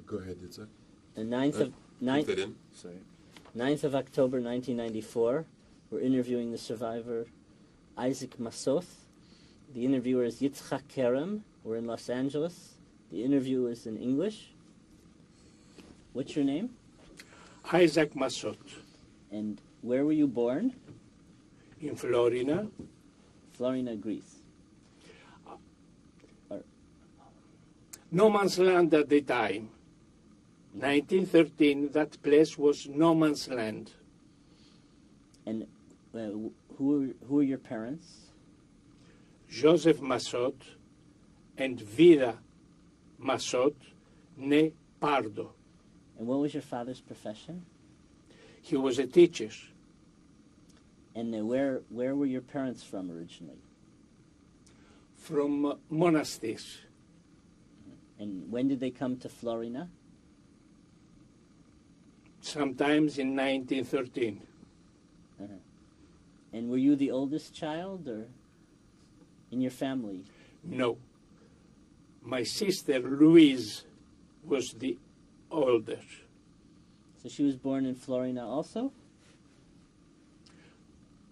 Go ahead, Yitzhak. The 9th of October 1994, we're interviewing the survivor I.Massoth. The interviewer is Yitzhak Kerem. We're in Los Angeles. The interview is in English. What's your name? I.Massoth. And where were you born? In Florina. Florina, Greece. No man's land at the time. 1913, that place was no man's land. And who are your parents? Joseph Massoth and Vida Massoth, ne Pardo. And what was your father's profession? He was a teacher. And where were your parents from originally? From monasteries. And when did they come to Florina? Sometimes in 1913. And were you the oldest child, or in your family? No. My sister Louise was the older. So she was born in Florina also?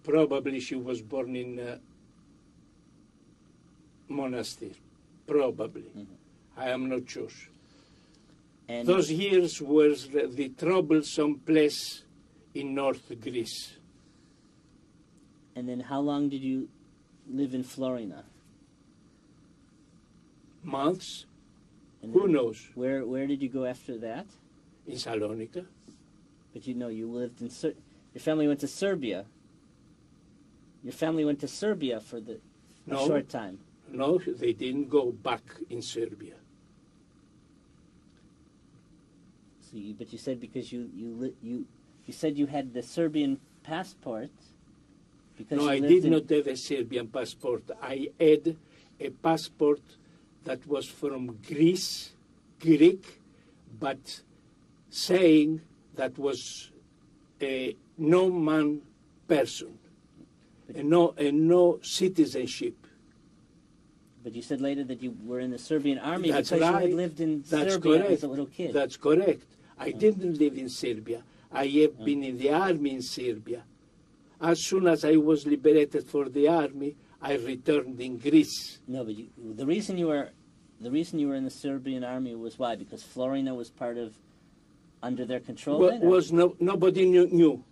Probably she was born in a monastery. Probably. I am not sure. And those years were the troublesome place in North Greece. And then how long did you live in Florina? Months. And who knows? Where did you go after that? In Salonika. But you know, you lived in your family went to Serbia. Your family went to Serbia for a short time. No, they didn't go back in Serbia. So but you said because you said you had the Serbian passport. Because no, I did not have a Serbian passport. I had a passport that was from Greece, Greek, but saying that was a no-man person, and no citizenship. But you said later that you were in the Serbian army That's because right. you had lived in That's Serbia correct. as a little kid. That's correct. I didn't live in Serbia. I have been in the army in Serbia. As soon as I was liberated for the army, I returned in Greece. No, but the reason you were in the Serbian army was why? Because Florina was under their control. Nobody knew.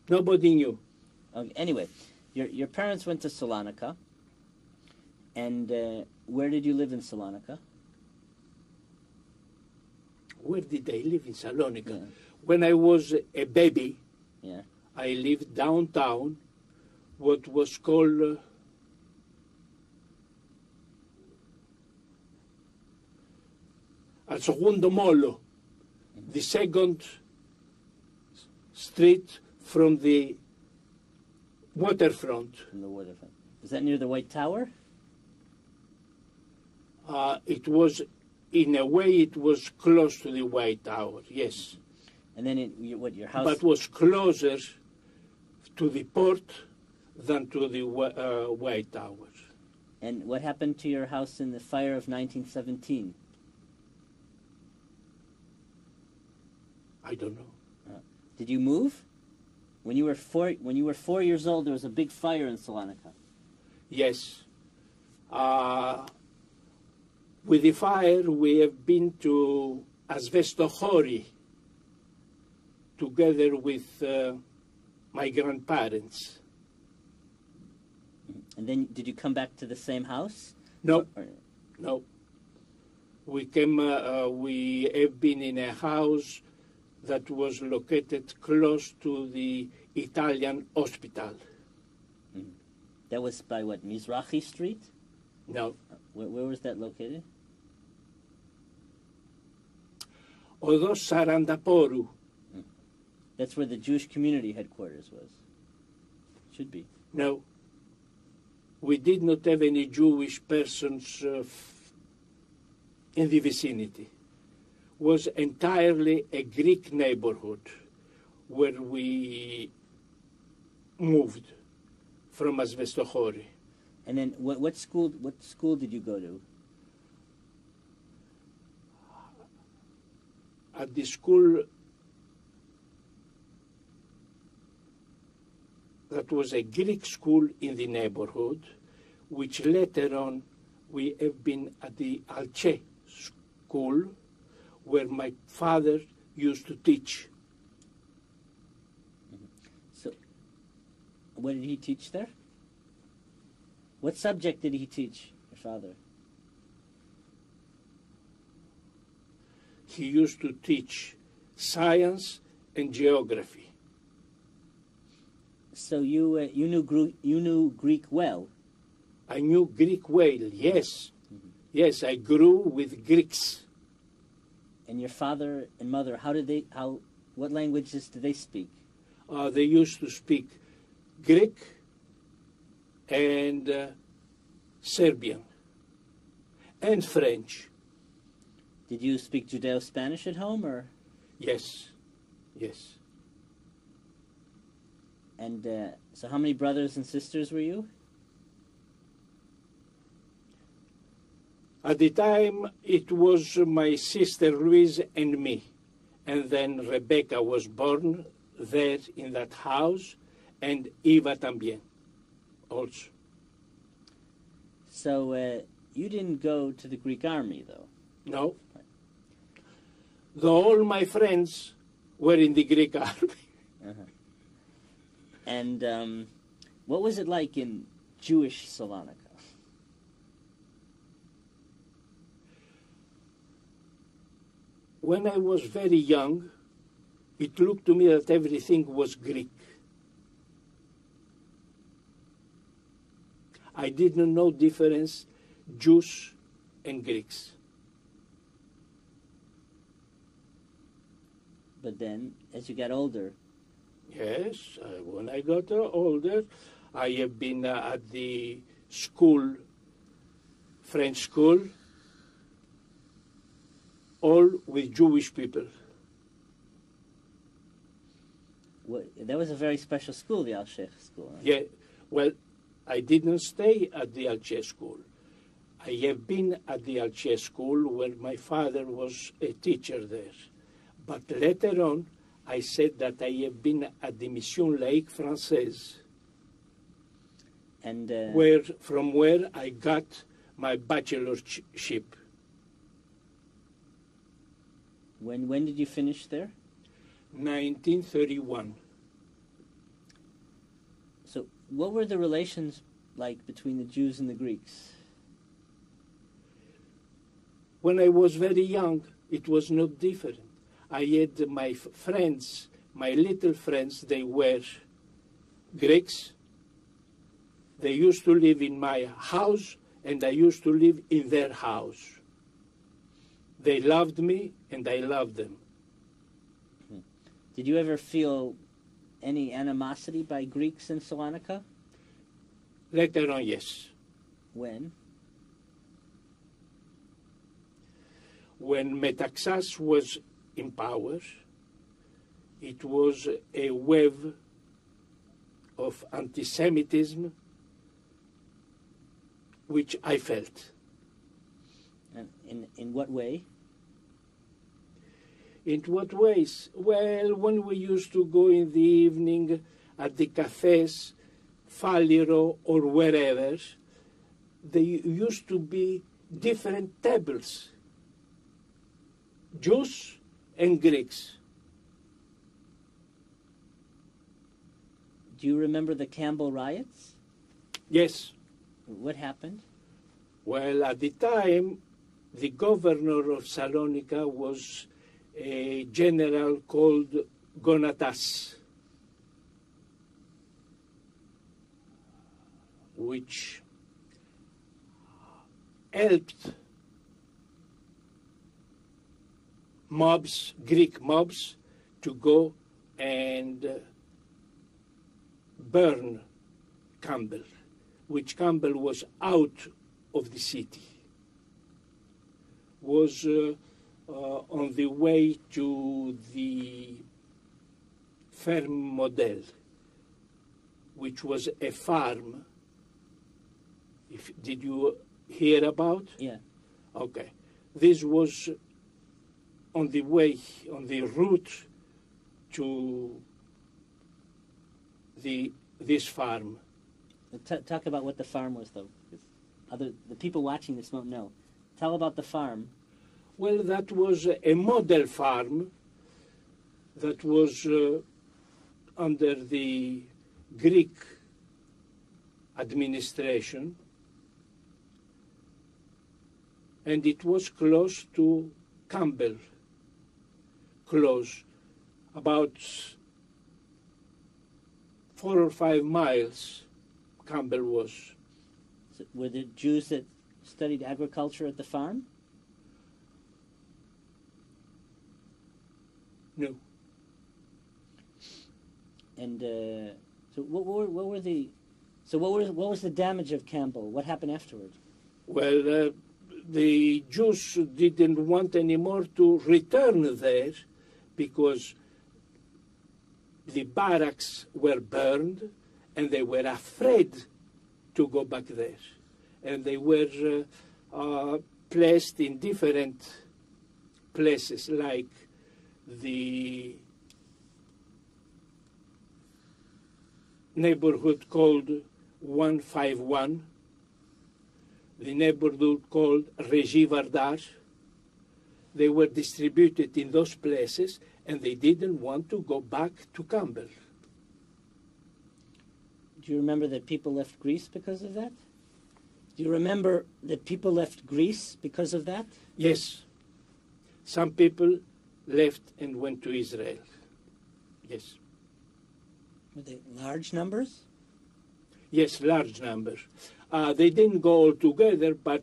Nobody knew. Okay, anyway, your parents went to Salonika, and where did you live in Salonika? Where did I live in Salonika? Yeah. When I was a baby, I lived downtown, what was called Al Segundo Molo, the second street from the waterfront. From the waterfront. Is that near the White Tower? It was, in a way, it was close to the White Tower, yes. And then your house? But was closer to the port than to the White Tower. And what happened to your house in the fire of 1917? I don't know. Did you move? When you were 4 years old, there was a big fire in Salonika. Yes. With the fire, we have been to Asvestochori together with my grandparents. And then, did you come back to the same house? No, no. We have been in a house that was located close to the Italian hospital. That was by what, Mizrahi Street? No. Where was that located? Odos Sarandaporu. That's where the Jewish community headquarters was. Should be. No. We did not have any Jewish persons in the vicinity. It was entirely a Greek neighborhood where we moved from Asvestochori. And then what school did you go to? at the school that was a Greek school in the neighborhood, which later on we have been at the Alce school, where my father used to teach. So, what did he teach there? What subject did he teach, your father? He used to teach science and geography. So you knew Greek well. I knew Greek well, yes. Mm-hmm. Yes, I grew with Greeks. And your father and mother, what languages did they speak? They used to speak Greek and Serbian and French. Did you speak Judeo-Spanish at home, or? Yes, yes. And so how many brothers and sisters were you? At the time, it was my sister Louise and me. And then Rebecca was born there in that house, and Eva también also. So you didn't go to the Greek army, though? No. Though all my friends were in the Greek army. Uh-huh. And what was it like in Jewish Salonika? When I was very young, it looked to me that everything was Greek. I didn't know difference Jews and Greeks. But then, as you got older... Yes, when I got older, I have been at the school, French school, all with Jewish people. That was a very special school, the Al-Sheikh school. Right? Yeah, well, I didn't stay at the Alce school. I have been at the Alce school where my father was a teacher there. But later on, I said that I have been at the Mission Laïque Française, and from where I got my bachelorship. When did you finish there? 1931. So what were the relations like between the Jews and the Greeks? When I was very young, it was not different. I had my friends, my little friends, they were Greeks. They used to live in my house, and I used to live in their house. They loved me, and I loved them. Did you ever feel any animosity by Greeks in Salonika? Later on, yes. When? When Metaxas was in power, it was a wave of anti-Semitism which I felt. And in what way? In what ways? Well, when we used to go in the evening at the cafes, Faliro or wherever, there used to be different tables, Jews and Greeks. Do you remember the Campbell Riots? Yes. What happened? Well, at the time, the governor of Salonika was a general called Gonatas, which helped mobs, Greek mobs, to go and burn Campbell, which Campbell was out of the city, was on the way to the Ferme Model, which was a farm. Did you hear about? Yeah. Okay. This was on the way, on the route to this farm. Talk about what the farm was, though. 'Cause the people watching this won't know. Tell about the farm. Well, that was a model farm that was under the Greek administration, and it was close to Campbell, close, about 4 or 5 miles Campbell was. So were there Jews that studied agriculture at the farm? No. And so what was the damage of Campbell? What happened afterward? Well, the Jews didn't want anymore to return there because the barracks were burned and they were afraid to go back there. And they were placed in different places, like the neighborhood called 151, the neighborhood called Regi Vardar. They were distributed in those places, and they didn't want to go back to Campbell. Do you remember that people left Greece because of that? Do you remember that people left Greece because of that? Yes. Some people left and went to Israel. Yes. Were they large numbers? Yes, large numbers. They didn't go all together, but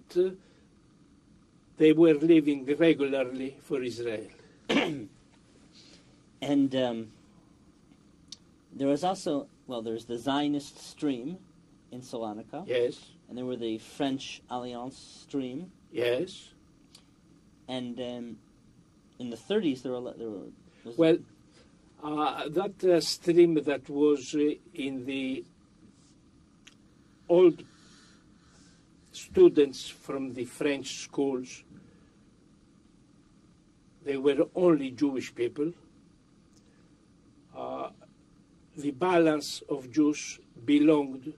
they were living regularly for Israel. And there was also, well, there's the Zionist stream in Salonika. Yes. And there were the French Alliance stream. Yes. And in the 30s, there was Well, that stream that was in the old students from the French schools, they were only Jewish people. The balance of Jews belonged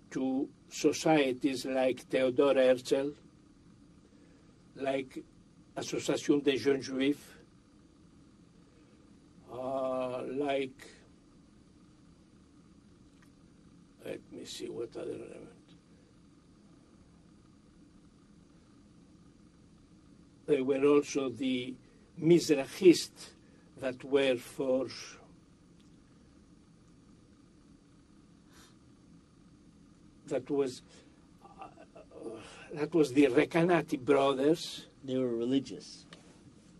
to societies like Theodore Herzl, like Association des Jeunes Juifs, like, let me see what other element. There were also the Mizrahists that were for that was the Recanati brothers. They were religious.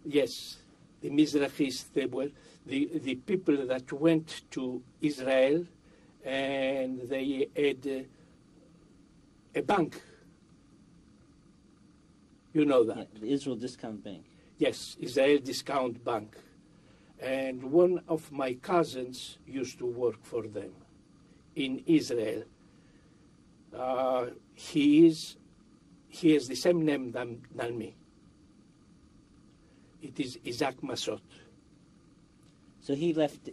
Yes, the Mizrahists, they were the people that went to Israel, and they had a bank. You know that. Yeah, the Israel Discount Bank. Yes, Israel Discount Bank. And one of my cousins used to work for them in Israel. He has the same name than me. It is I.Massoth. So he left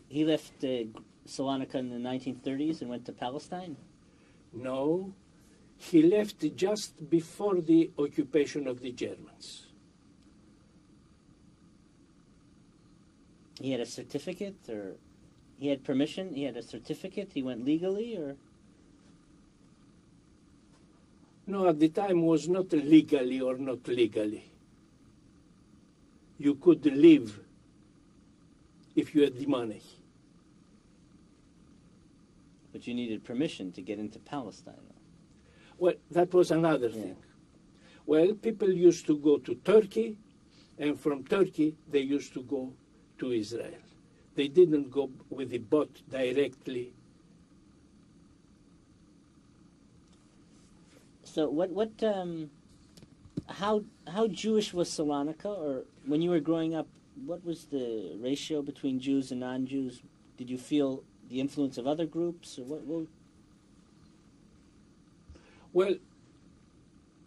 Salonika in the 1930s and went to Palestine? No, he left just before the occupation of the Germans. He had a certificate, or he had permission? He had a certificate? He went legally, or? No, at the time was not legally or not legally. You could live if you had the money. But you needed permission to get into Palestine. Well, that was another thing. Well, people used to go to Turkey, and from Turkey they used to go to Israel. They didn't go with the boat directly. So how Jewish was Salonika, or when you were growing up, what was the ratio between Jews and non-Jews? Did you feel the influence of other groups, or what? Well,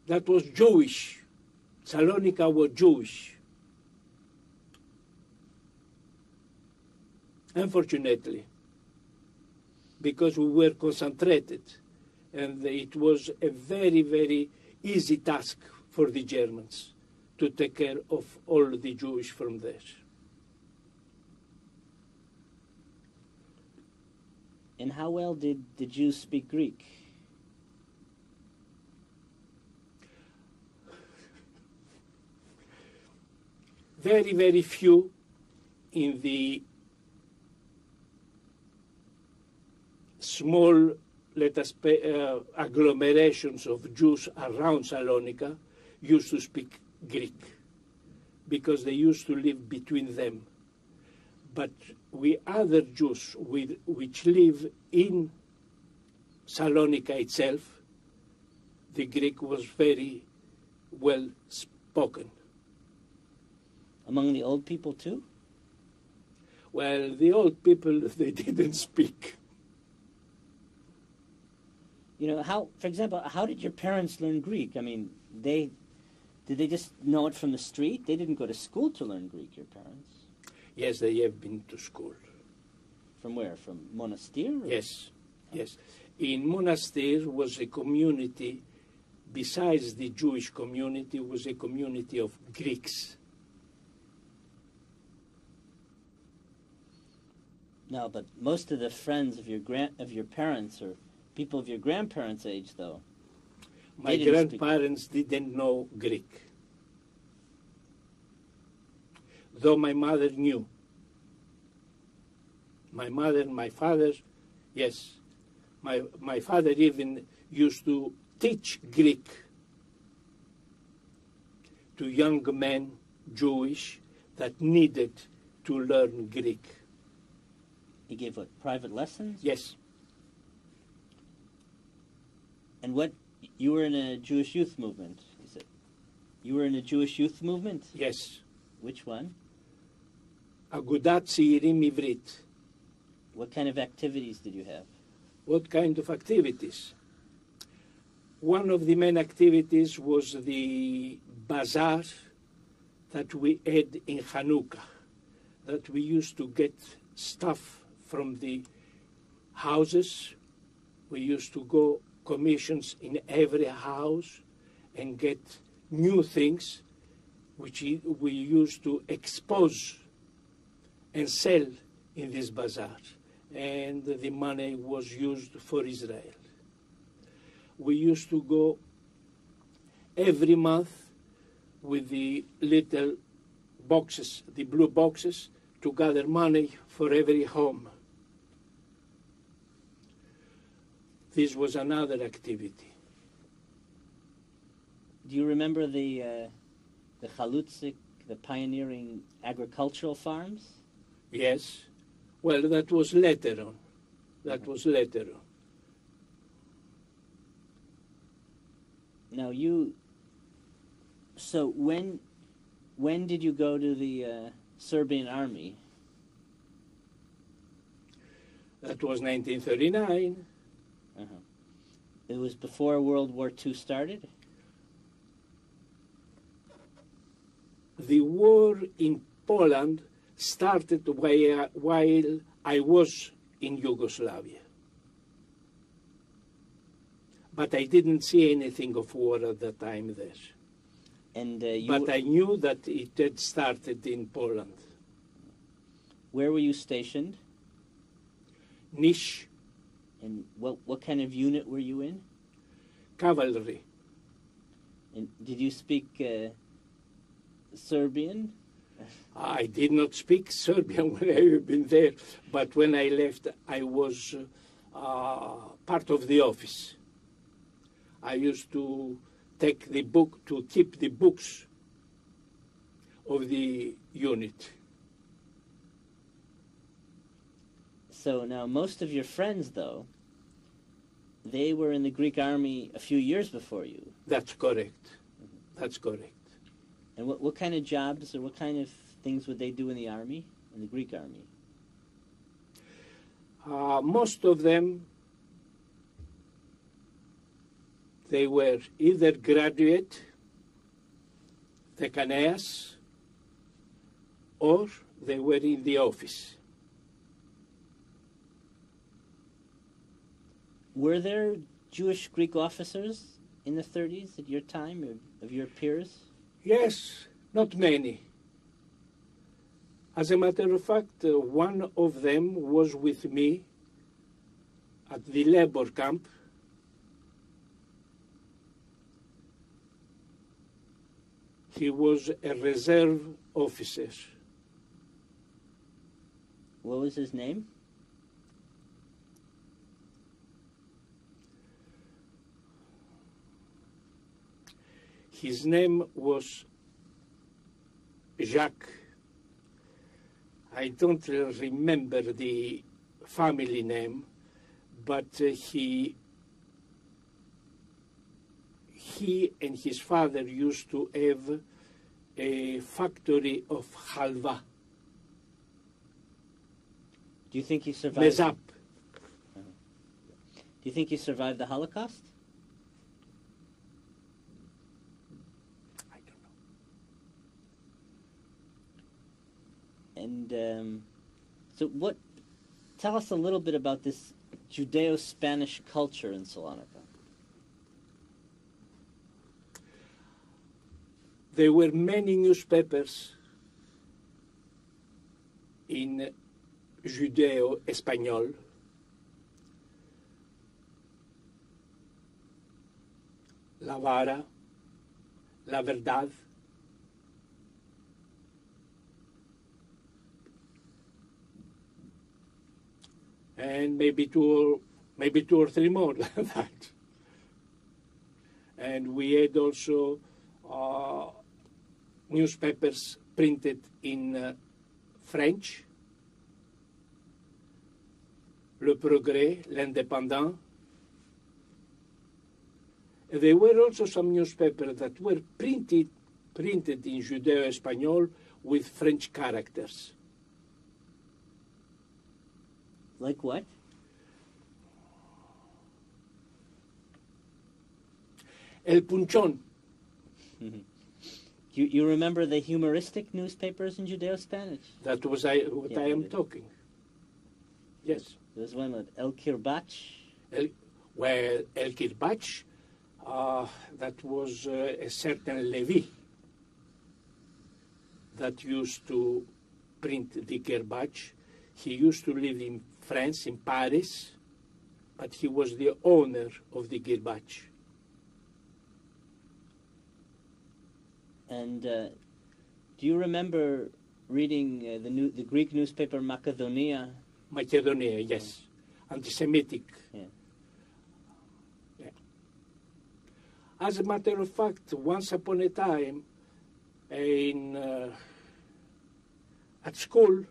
that was Jewish. Salonika was Jewish. unfortunately, because we were concentrated, and it was a very, very easy task for the Germans to take care of all the Jewish from there. And how well did the Jews speak Greek? Very, very few in the small, let us say, agglomerations of Jews around Salonika used to speak Greek, because they used to live between them. But we other Jews which live in Salonika itself, the Greek was very well spoken. Among the old people too? Well, the old people, they didn't speak. You know, how, for example, how did your parents learn Greek? I mean, did they just know it from the street? They didn't go to school to learn Greek, your parents? Yes, they have been to school. From where? From Monastir? Or? Yes, yes. In Monastir was a community, besides the Jewish community, was a community of Greeks. No, but most of the friends of your parents or people of your grandparents' age, though. My grandparents didn't know Greek, though my mother knew. My mother and my father, yes. My father even used to teach Greek to young men, Jewish, that needed to learn Greek. He gave what, private lessons? Yes. And what, you were in a Jewish youth movement, is it? You were in a Jewish youth movement? Yes. Which one? Agudat Tzeirim Ivrit. What kind of activities did you have? What kind of activities? One of the main activities was the bazaar that we had in Hanukkah, that we used to get stuff from the houses. We used to go commissions in every house and get new things which we used to expose and sell in this bazaar. And the money was used for Israel. We used to go every month with the little boxes, the blue boxes, to gather money for every home. This was another activity. Do you remember the Chalutzik, the pioneering agricultural farms? Yes. Well, that was later on. That was later on. Now so when did you go to the Serbian army? That was 1939. It was before World War II started? The war in Poland started while I was in Yugoslavia. But I didn't see anything of war at that time there. And but I knew that it had started in Poland. Where were you stationed? Niš. And what kind of unit were you in? Cavalry. And did you speak Serbian? I did not speak Serbian when I had been there, but when I left, I was part of the office. I used to take the book, to keep the books of the unit. So now most of your friends, though, they were in the Greek army a few years before you. That's correct. That's correct. And what kind of jobs or what kind of things would they do in the army, in the Greek army? Most of them, they were either graduate, Thekaneas, or they were in the office. Were there Jewish Greek officers in the 30s at your time, or of your peers? Yes, not many. As a matter of fact, one of them was with me at the labor camp. He was a reserve officer. What was his name? His name was Jacques. I don't remember the family name, but he and his father used to have a factory of halva. Do you think he survived? Mezap. Do you think he survived the Holocaust? I don't know. And so tell us a little bit about this Judeo-Spanish culture in Salonika. There were many newspapers in Judeo-Espanol. La Vara, La Verdad, and maybe two or three more like that. And we had also newspapers printed in French, Le Progrès, L'Indépendant. There were also some newspapers that were printed in Judeo-Espanol with French characters. Like what? El Punchón. You remember the humoristic newspapers in Judeo-Spanish? That was I am talking. Yes. There was one with El Kirbach. El Kirbach, that was a certain Levi that used to print the Kirbach. He used to live in France, in Paris, but he was the owner of the Kirbach. And do you remember reading the Greek newspaper Macedonia? Macedonia, yes. Anti-Semitic. Yeah. Yeah. As a matter of fact, once upon a time, at school,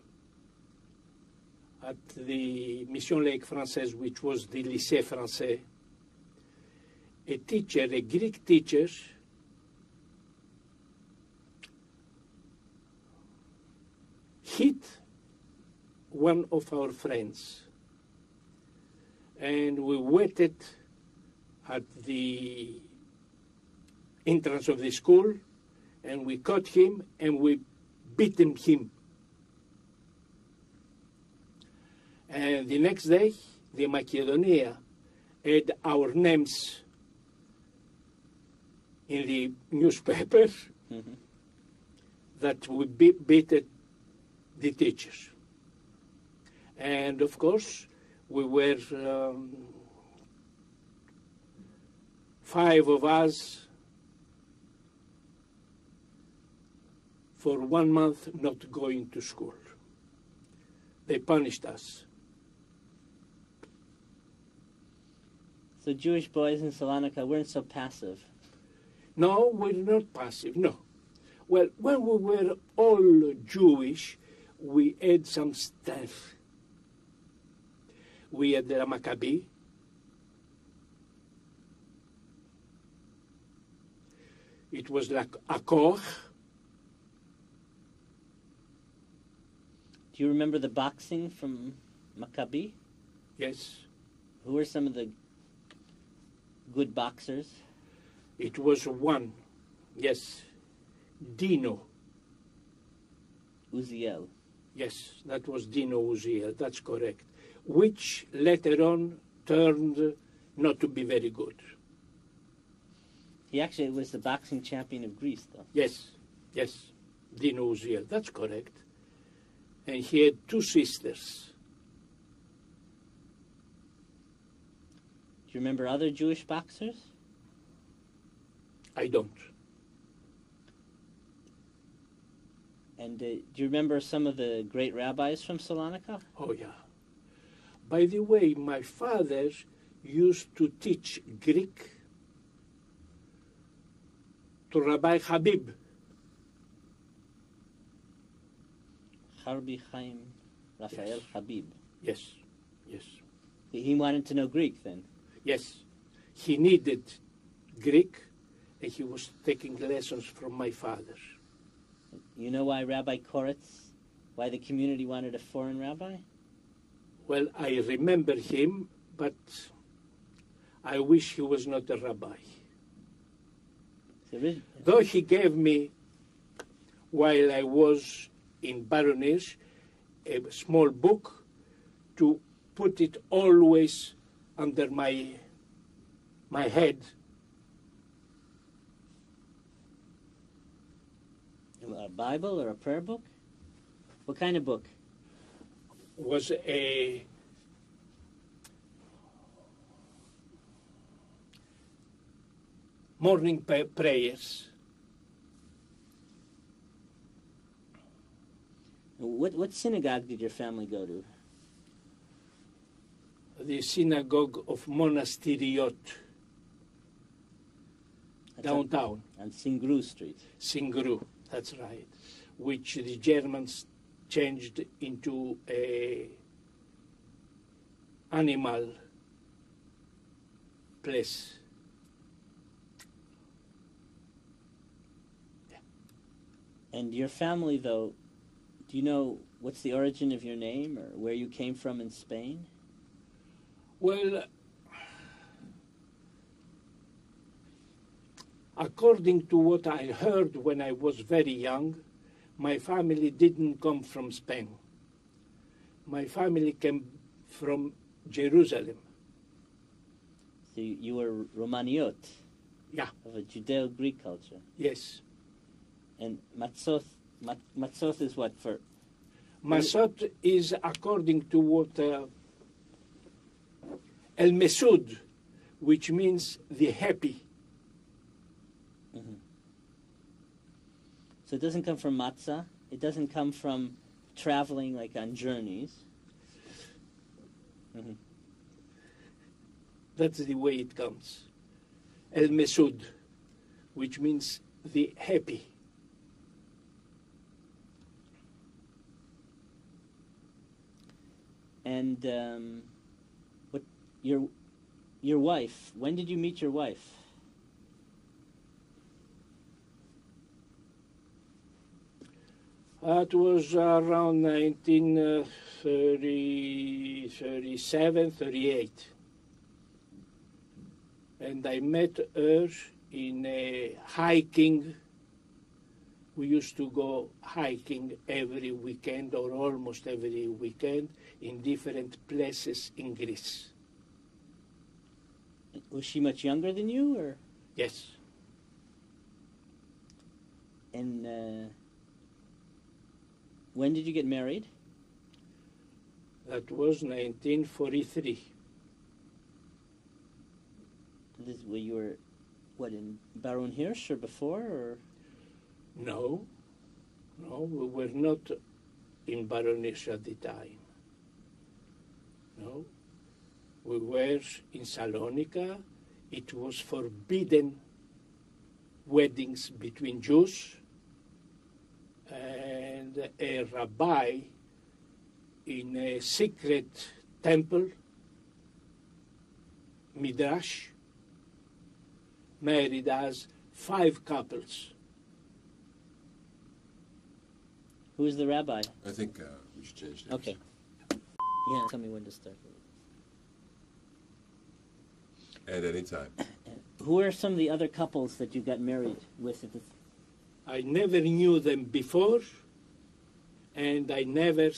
at the Mission Lake Française, which was the Lycée Français, a Greek teacher, hit one of our friends, and we waited at the entrance of the school, and we caught him and we beat him. And the next day, the Macedonia had our names in the newspaper that we beat the teachers. And of course, we were 5 of us for 1 month not going to school. They punished us. So Jewish boys in Salonika weren't so passive. No, we're not passive, no. Well, when we were all Jewish, we had some stuff. We had the Maccabi. It was like a koch. Do you remember the boxing from Maccabi? Yes. Who were some of the good boxers? It was one, yes, Dino. Uziel. Yes, that was Dino Uziel, that's correct. Which later on turned not to be very good. He actually was the boxing champion of Greece, though. Yes, Dino Uziel, that's correct. And he had two sisters. Do you remember other Jewish boxers? I don't. And do you remember some of the great rabbis from Salonika? Oh, yeah. By the way, my father used to teach Greek to Rabbi Habib. Harbi Chaim Raphael Habib. Yes. He wanted to know Greek then? Yes. He needed Greek, and he was taking lessons from my father. You know why Rabbi Koretz, why the community wanted a foreign rabbi? Well, I remember him, but I wish he was not a rabbi. Though he gave me, while I was in Baroness, a small book to put it always under my head. A Bible or a prayer book? What kind of book? Was a morning prayers. What synagogue did your family go to? The synagogue of Monasteriot, downtown. On Singru Street. Singru, that's right, which the Germans changed into a animal place. And your family, though, do you know what's the origin of your name or where you came from in Spain? Well, according to what I heard when I was very young, my family didn't come from Spain. My family came from Jerusalem. So you were Romaniot? Yeah. Of a Judeo-Greek culture? Yes. And Massoth is what for? Massoth is according to what El-Mesud, which means the happy. Mm-hmm. So it doesn't come from matzah. It doesn't come from traveling like on journeys. Mm-hmm. That's the way it comes. El-Mesud, which means the happy. And what your wife? When did you meet your wife? It was around 1937, 38. And I met her in a hiking. We used to go hiking every weekend or almost every weekend in different places in Greece. Was she much younger than you, or? Yes. And when did you get married? That was 1943. Where you were, what, in Baron Hirsch or before, or? No, we were not in Baron Hirsch at the time. No, we were in Salonika. It was forbidden weddings between Jews, and a rabbi in a secret temple, Midrash, married us 5 couples. Who is the rabbi? I think we should change names. Okay. Yeah, tell me when to start. At any time. Who are some of the other couples that you got married with at the I never knew them before, and I never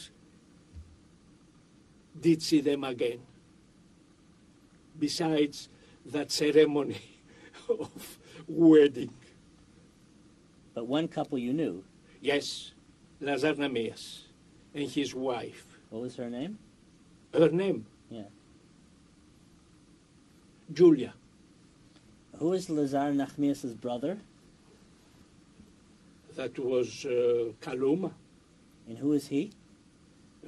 did see them again. besides that ceremony of wedding. But one couple you knew. Yes, Lazar Namias and his wife. What was her name? Her name? Yeah. Julia. Who is Lazar Nachmias' brother? That was Kaluma. And who is he?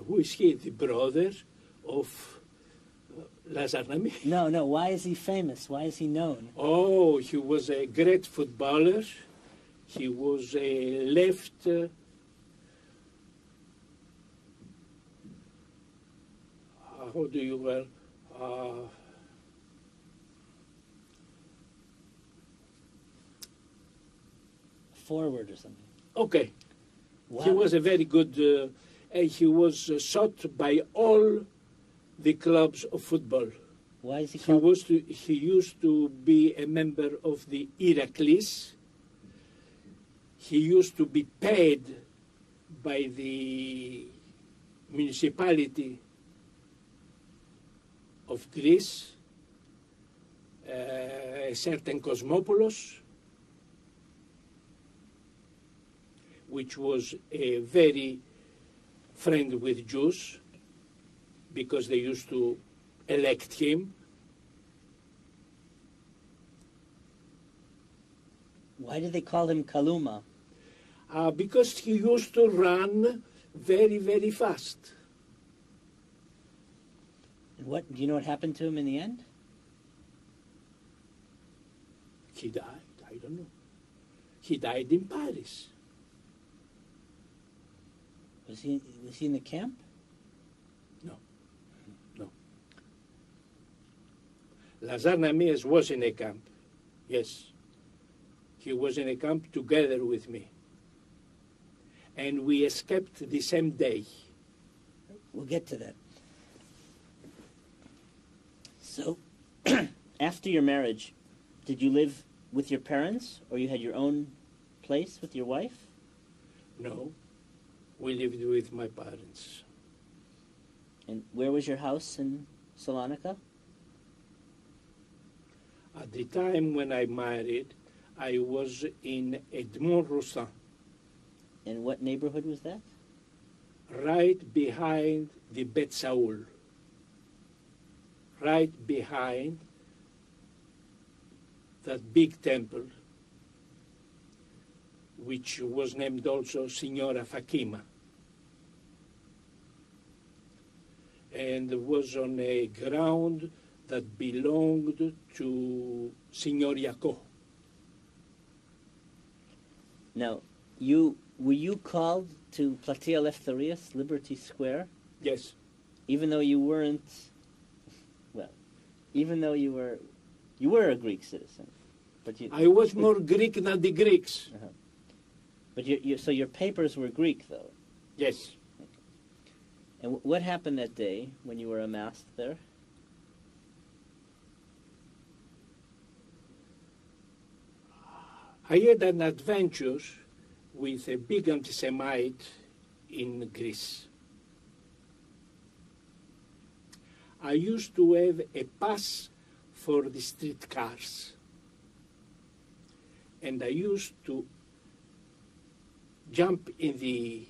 Who is he? The brother of Lazar Namias. No. Why is he famous? Why is he known? Oh, he was a great footballer. He was a left... how do you forward or something. Okay. Wow. He was a very good... he was sought by all the clubs of football. Why is he called? He used to be a member of the Iraklis. He used to be paid by the municipality of Greece, a certain Cosmopoulos, which was a very friend with Jews, because they used to elect him. Why did they call him Kaluma? Because he used to run very, very fast. And what do you know what happened to him in the end? He died. I don't know. He died in Paris. Was he in the camp? No. Lazar Namias was in a camp. Yes. He was in a camp together with me. And we escaped the same day. We'll get to that. So, after your marriage, did you live with your parents, or you had your own place with your wife? No. We lived with my parents. And where was your house in Salonika? At the time when I married, I was in Edmond-Roussin, And what neighborhood was that? right behind the Bet Saul, right behind that big temple, which was named also Signora Fakima, and was on a ground that belonged to Signor Yaco. Now, were you called to Platea Leftharius, Liberty Square, Yes, even though you weren't? Well, even though you were a Greek citizen, but I was more Greek than the Greeks. But so your papers were Greek, though. Yes. And what happened that day when you were amassed there? I had an adventure with a big anti-Semite in Greece. I used to have a pass for the streetcars, and I used to jump in the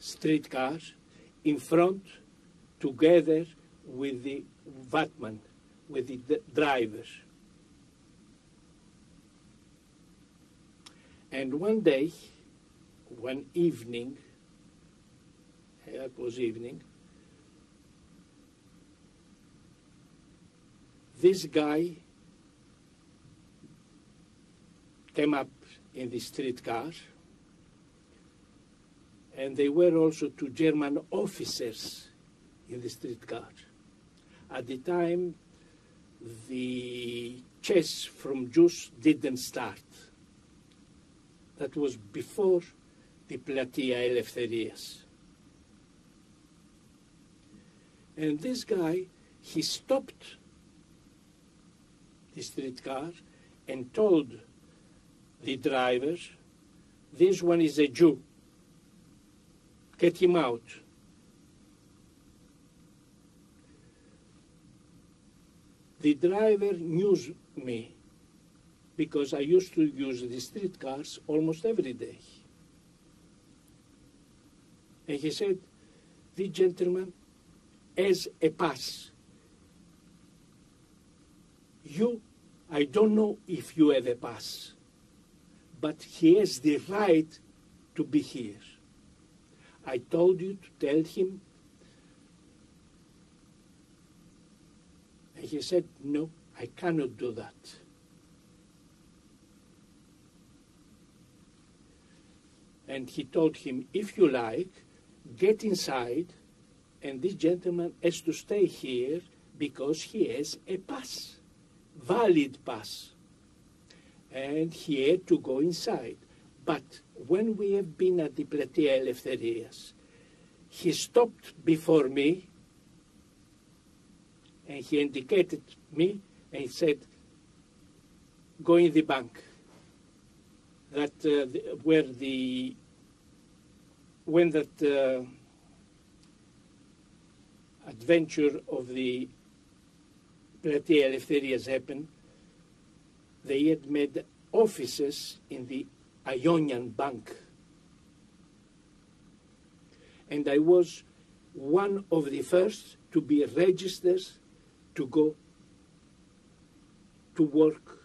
streetcar in front together with the vatman, with the driver. And one day, one evening, it was evening, this guy came up in the streetcar, and there were also two German officers in the streetcar. At the time, the chase from Jews didn't start. That was before the Platea Eleftherias. And this guy, he stopped the streetcar and told the driver, this one is a Jew. Get him out. The driver knew me because I used to use the streetcars almost every day. And he said, the gentleman has a pass. I don't know if you have a pass, but he has the right to be here. I told you to tell him. And he said, no, I cannot do that. And he told him, if you like, get inside, and this gentleman has to stay here because he has a pass, valid pass. And he had to go inside. But when we have been at the Platea Eleftherias, he stopped before me, and he indicated me, and he said, go in the bank. That when that adventure of the Platea Eleftherias happened, they had made offices in the Ionian Bank. And I was one of the first to be registered to go to work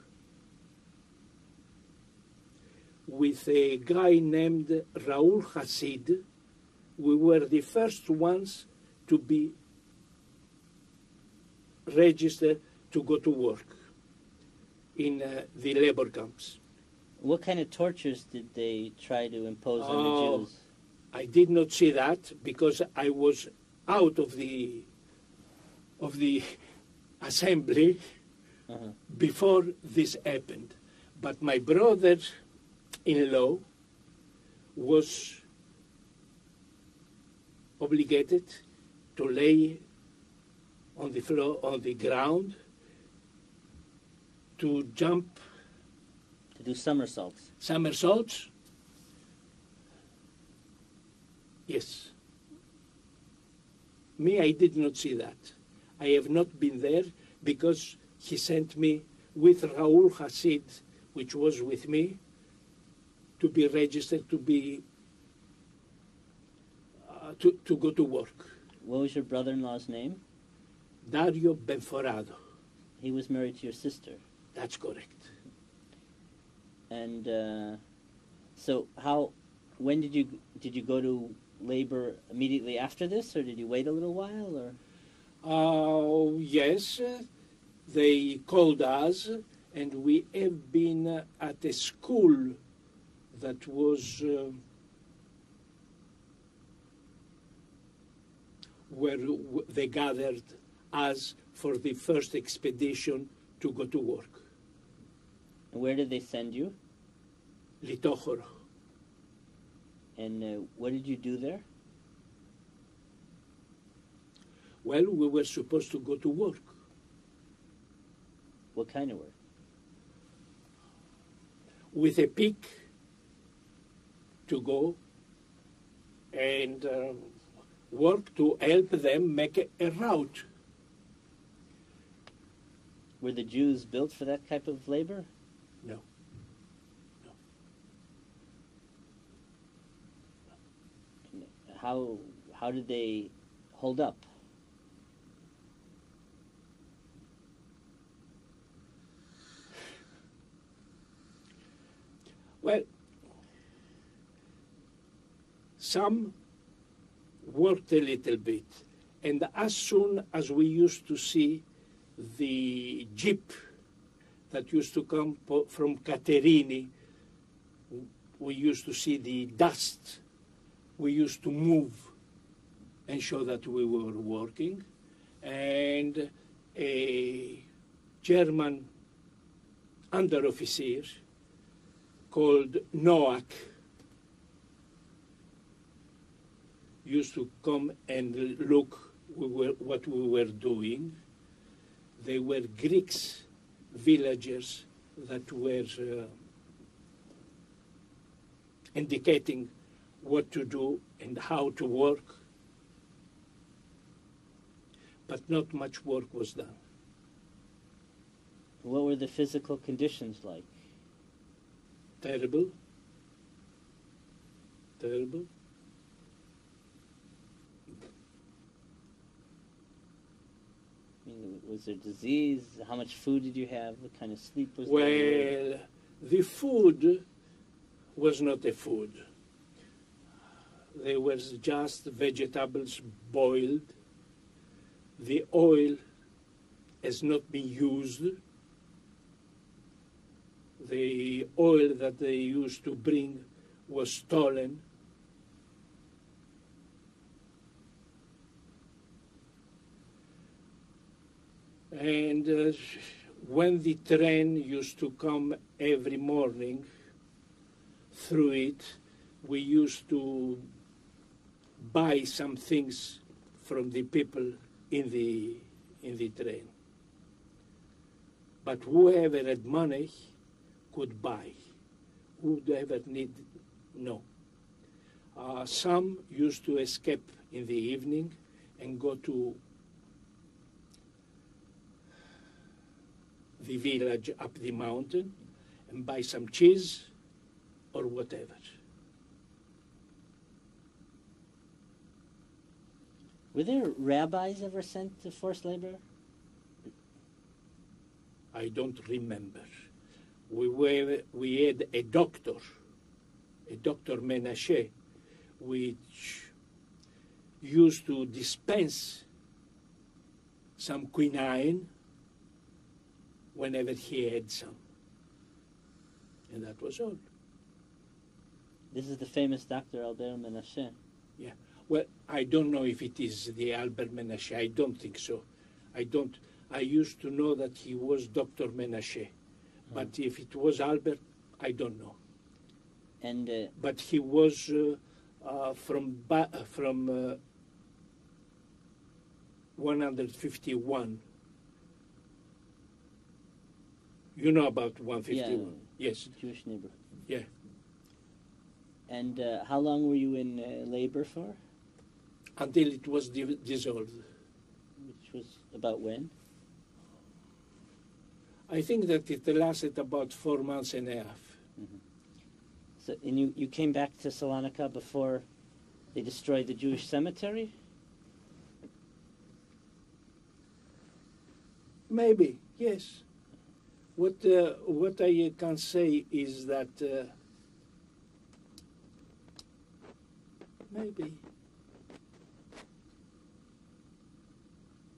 with a guy named Raul Hasid. We were the first ones to be registered to go to work in the labor camps. What kind of tortures did they try to impose on the Jews? I did not see that because I was out of the assembly before this happened. But my brother-in-law was obligated to lay on the floor, on the ground, to jump. To do somersaults. Somersaults? Yes. Me, I did not see that. I have not been there because he sent me with Raul Hasid, which was with me, to be registered to be to go to work. What was your brother-in-law's name? Dario Benforado. He was married to your sister. That's correct. And so when did you go to labor immediately after this, or did you wait a little while, or? Yes, they called us, and we have been at a school that was where they gathered us for the first expedition to go to work. And where did they send you? Litochoro. And what did you do there? Well, we were supposed to go to work. What kind of work? With a pick to go and work to help them make a route. Were the Jews built for that type of labor? No. How did they hold up? Well, some worked a little bit, and as soon as we used to see the jeep that used to come from Caterini, we used to see the dust. We used to move and show that we were working. And a German under-officer called Noack used to come and look what we were doing. They were Greeks, villagers that were indicating what to do and how to work. But not much work was done. What were the physical conditions like? Terrible. Terrible. I mean, was there disease? How much food did you have? What kind of sleep was there? Well, the food was not a food. There was just vegetables boiled. The oil has not been used. The oil that they used to bring was stolen. And when the train used to come every morning through it, we used to buy some things from the people in the train. But whoever had money could buy. Whoever needed, no. Some used to escape in the evening and go to the village up the mountain and buy some cheese or whatever. Were there rabbis ever sent to forced labor? I don't remember. We had a doctor Menashe, which used to dispense some quinine whenever he had some. And that was all. This is the famous Dr. Albert Menashe. Yeah. Well, I don't know if it is the Albert Menashe. I don't think so. I used to know that he was Dr. Menashe. But if it was Albert, I don't know. And But he was from 151. You know about 151? Yes. Jewish neighborhood. Yeah. And how long were you in labor for? Until it was dissolved. Which was about when? I think that it lasted about 4 months and a half. Mm-hmm. So, and you came back to Salonika before they destroyed the Jewish cemetery? Maybe, yes. What I can say is that maybe.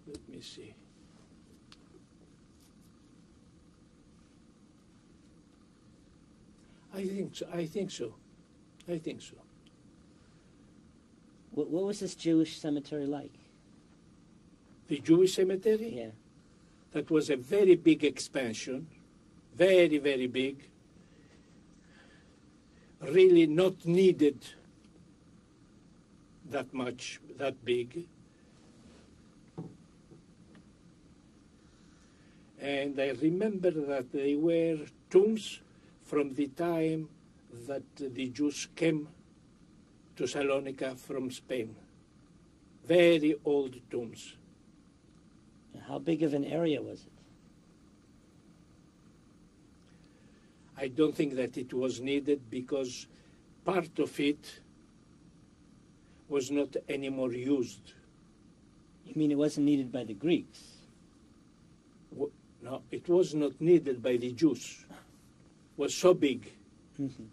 Let me see. I think so. What was this Jewish cemetery like? The Jewish cemetery? Yeah. That was a very big expansion, very, very big. Really not needed that much, that big. And I remember that they were tombs from the time that the Jews came to Salonika from Spain. Very old tombs. How big of an area was it? I don't think that it was needed because part of it was not anymore used. You mean it wasn't needed by the Greeks? No, it was not needed by the Jews. It was so big. Mm-hmm.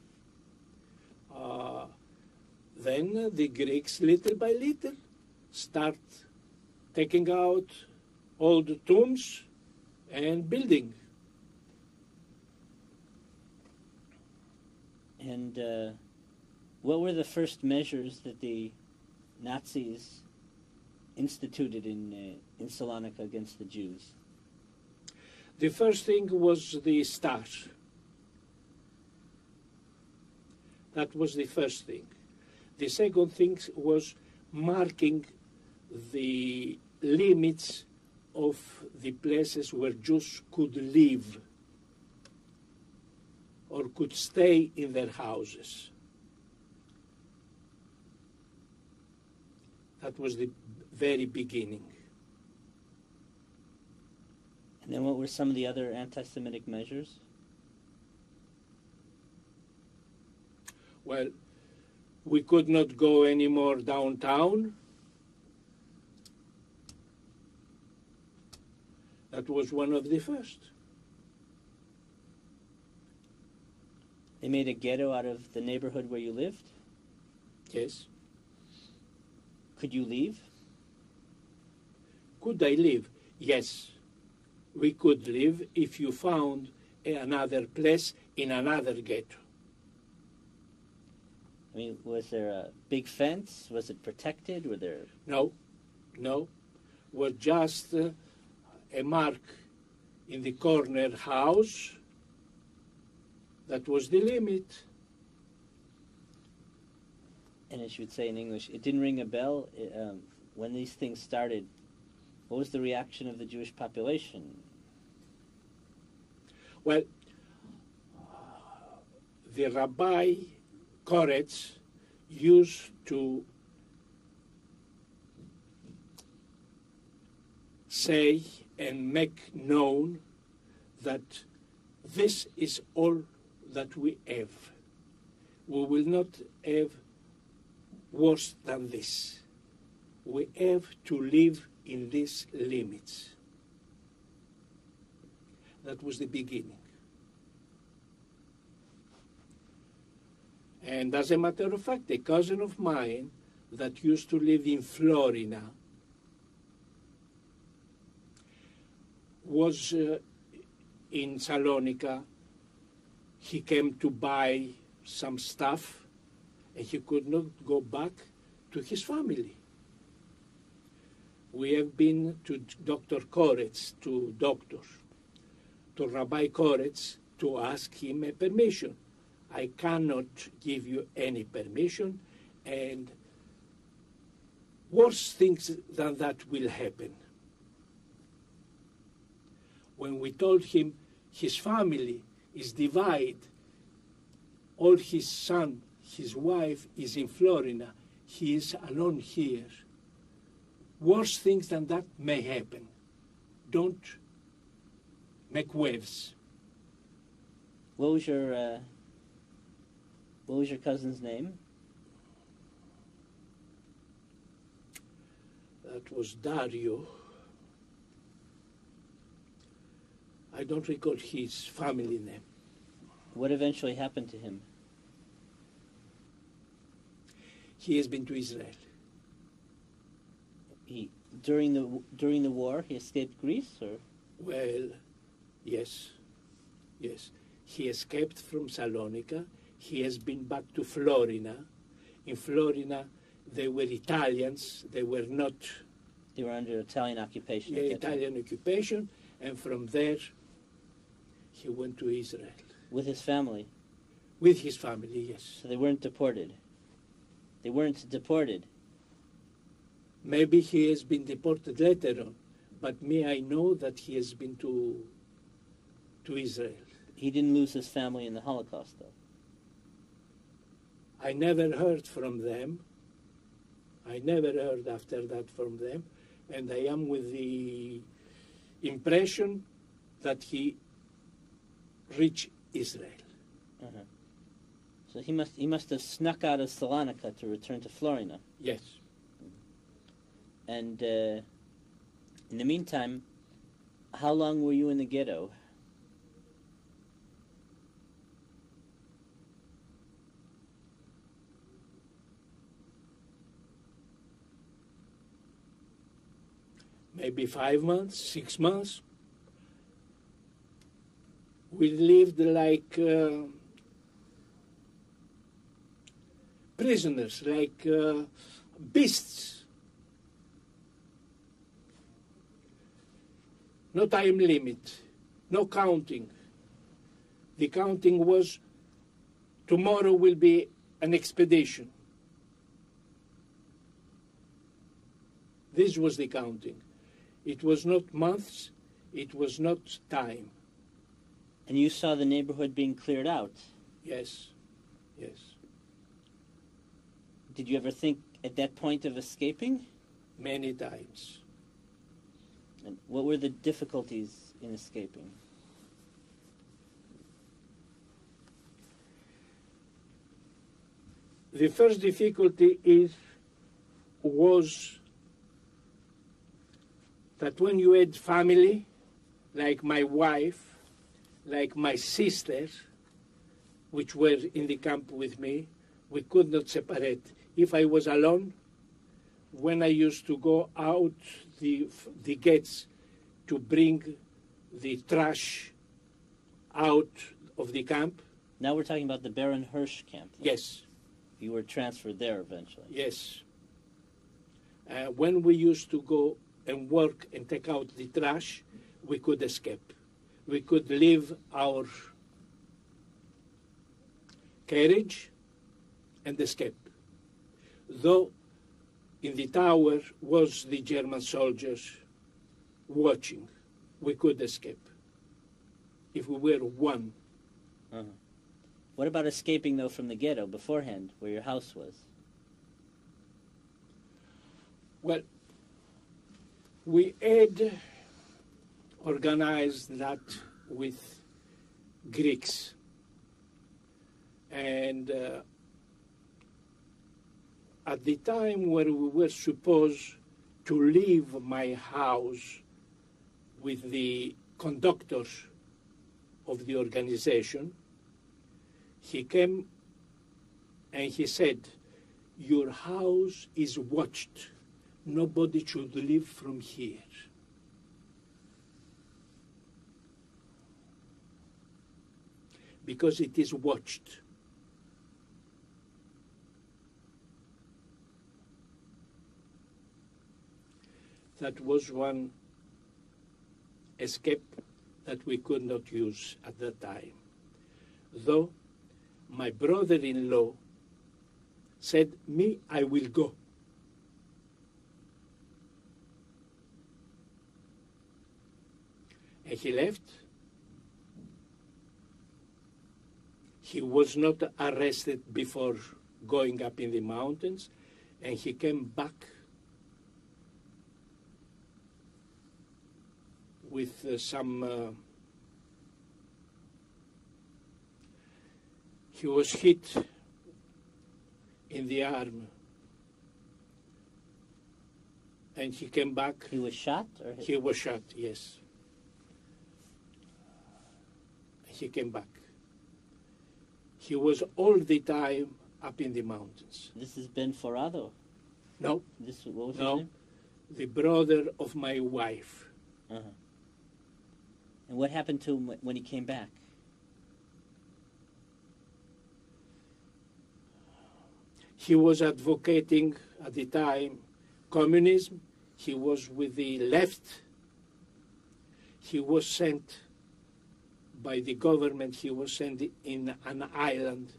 Then the Greeks, little by little, start taking out old tombs and building. And what were the first measures that the Nazis instituted in Salonika against the Jews? The first thing was the stars. That was the first thing. The second thing was marking the limits of the places where Jews could live or could stay in their houses. That was the very beginning. And then what were some of the other anti-Semitic measures? Well, we could not go anymore downtown. That was one of the first. They made a ghetto out of the neighborhood where you lived? Yes. Could you leave? Could I live? Yes. We could live if you found another place in another ghetto. I mean, was there a big fence? Was it protected? Were there... No, no. Was just a mark in the corner house. That was the limit. And as you would say in English, it didn't ring a bell when these things started. What was the reaction of the Jewish population? Well, the Rabbi Koretz used to say and make known that this is all that we have. We will not have worse than this. We have to live in these limits. That was the beginning. And as a matter of fact, a cousin of mine that used to live in Florida was in Salonika. He came to buy some stuff, and he could not go back to his family. We have been to Dr. Koretz, to Rabbi Koretz, to ask him a permission. I cannot give you any permission, and worse things than that will happen. When we told him his family is divided, all his son, his wife is in Florida, he is alone here. Worse things than that may happen. Don't make waves. What was your cousin's name? That was Dario. I don't recall his family name. What eventually happened to him? He has been to Israel. During the war, he escaped Greece, or? Well, yes. He escaped from Salonika. He has been back to Florida. In Florida, they were Italians. They were not... They were under Italian occupation. Italian occupation, and from there, he went to Israel. With his family? With his family, yes. So they weren't deported? They weren't deported? Maybe he has been deported later on, but I know that he has been to Israel. He didn't lose his family in the Holocaust, though? I never heard from them. I never heard after that from them, and I am with the impression that he reached Israel. Uh-huh. So he must have snuck out of Salonika to return to Florida. Yes. And in the meantime, how long were you in the ghetto? Maybe 5 months, 6 months. We lived like prisoners, like beasts. No time limit, no counting. The counting was, tomorrow will be an expedition. This was the counting. It was not months, it was not time. And you saw the neighborhood being cleared out? Yes, yes. Did you ever think at that point of escaping? Many times. And what were the difficulties in escaping? The first difficulty was that when you had family, like my wife, like my sisters, which were in the camp with me, we could not separate. If I was alone, when I used to go out the gates to bring the trash out of the camp. Now we're talking about the Baron Hirsch camp. Yes. You were transferred there eventually. Yes. When we used to go and work and take out the trash, we could escape. We could leave our carriage and escape. Though in the tower was the German soldiers watching, we could escape if we were one. Uh-huh. What about escaping, though, from the ghetto beforehand, where your house was? Well, we had organized that with Greeks. And at the time where we were supposed to leave my house with the conductor of the organization, he came and he said, "Your house is watched. Nobody should leave from here." Because it is watched. That was one escape that we could not use at that time. Though my brother-in-law said, "Me, I will go." And he left. He was not arrested before going up in the mountains, and he came back with he was hit in the arm, and he came back. He was shot? Or hit? He was shot, yes. He came back. He was all the time up in the mountains. This is Ben Forado? No. What was his No. name? The brother of my wife. Uh-huh. And what happened to him when he came back? He was advocating at the time communism. He was with the left. He was sent by the government. He was sent in an island,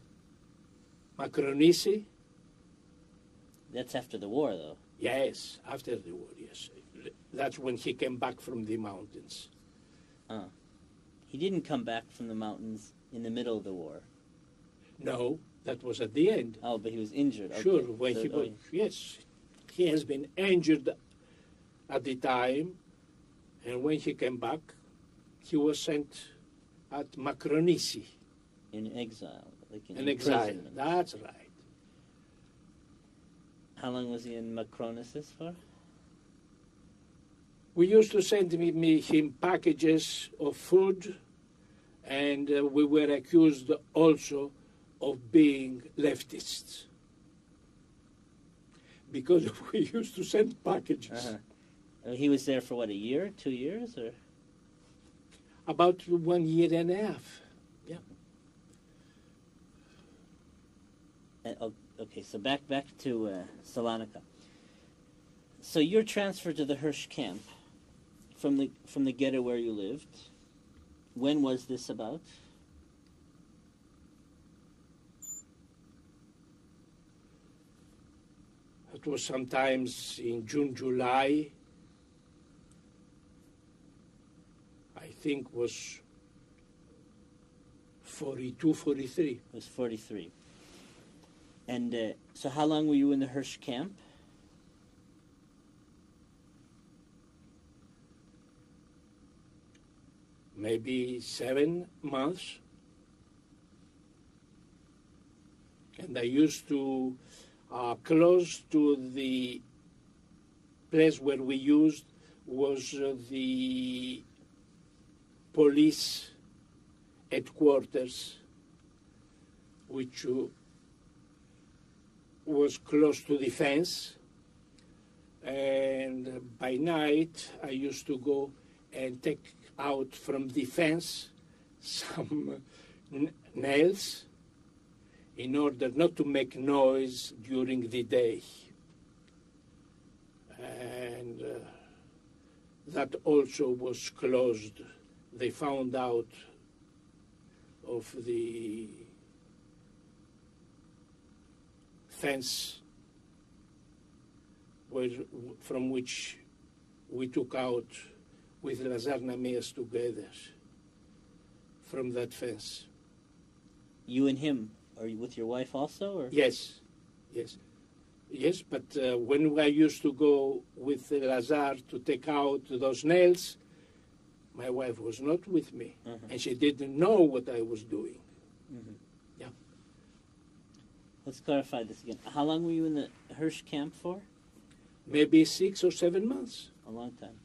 Macronisi. That's after the war, though. Yes, after the war, yes. That's when he came back from the mountains. He didn't come back from the mountains in the middle of the war. No, that was at the end. Oh, but he was injured. Okay. Sure, when So- he was, yes, he has been injured at the time, and when he came back, he was sent at Macronisi. in exile. Like in In exile, imprisonment. that's right. How long was he in Macronesis for? We used to send him packages of food, and we were accused also of being leftists. Because we used to send packages. He was there for what, a year, 2 years, or? About 1 year and a half. Yeah. Okay, so back to Salonika. So you're transferred to the Hirsch camp from the ghetto where you lived. When was this about? It was sometimes in June, July. I think was 42, 43. It was 43. And so how long were you in the Hirsch camp? maybe 7 months. And I used to, close to the place where we used was the police headquarters, which was close to the fence. And by night, I used to go and take out from the fence some nails in order not to make noise during the day. And that also was closed. They found out of the fence from which we took out with Lazar Namias together from that fence. You and him, are you with your wife also? Or? Yes, yes. Yes, but when I used to go with Lazar to take out those nails, my wife was not with me, and she didn't know what I was doing. Yeah. Let's clarify this again. How long were you in the Hirsch camp for? Maybe 6 or 7 months. A long time.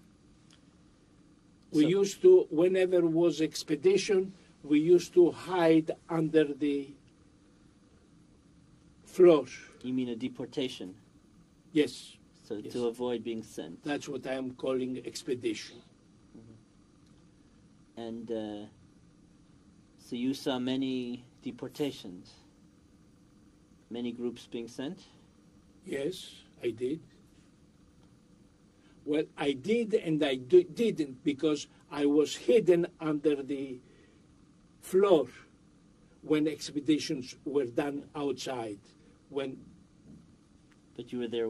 We used to, whenever was expedition, we used to hide under the floor. You mean a deportation? Yes. So Yes. to avoid being sent. That's what I am calling expedition. And so you saw many deportations, many groups being sent? Yes, I did. Well, I did and I didn't because I was hidden under the floor when expeditions were done outside. But you were there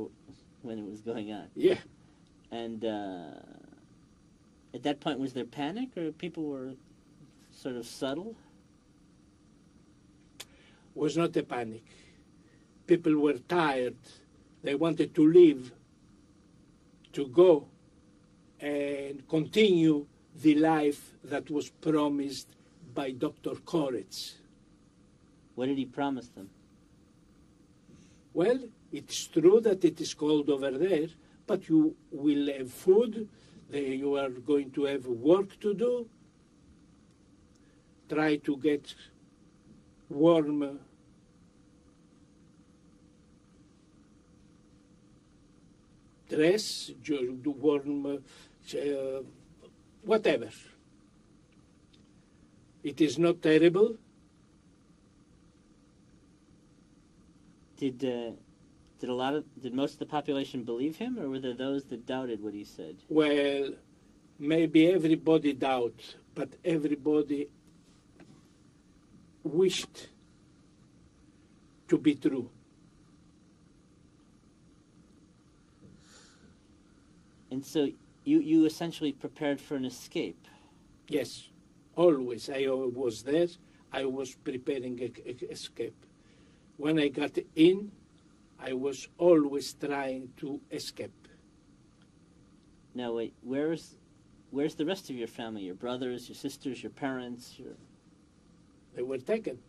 when it was going on. Yeah. And at that point, was there panic, or people were sort of subtle? Was not a panic. People were tired. They wanted to leave, to go and continue the life that was promised by Dr. Koretz. What did he promise them? Well, it's true that it is cold over there, but you will have food, you are going to have work to do. Try to get warm dress, warm whatever. It is not terrible. Did most of the population believe him, or were there those that doubted what he said? Well, maybe everybody doubt, but everybody wished to be true. And so you essentially prepared for an escape. Yes, always. I was there. I was preparing an escape. When I got in, I was always trying to escape. Now wait, where's the rest of your family? Your brothers, your sisters, your parents? They were taken.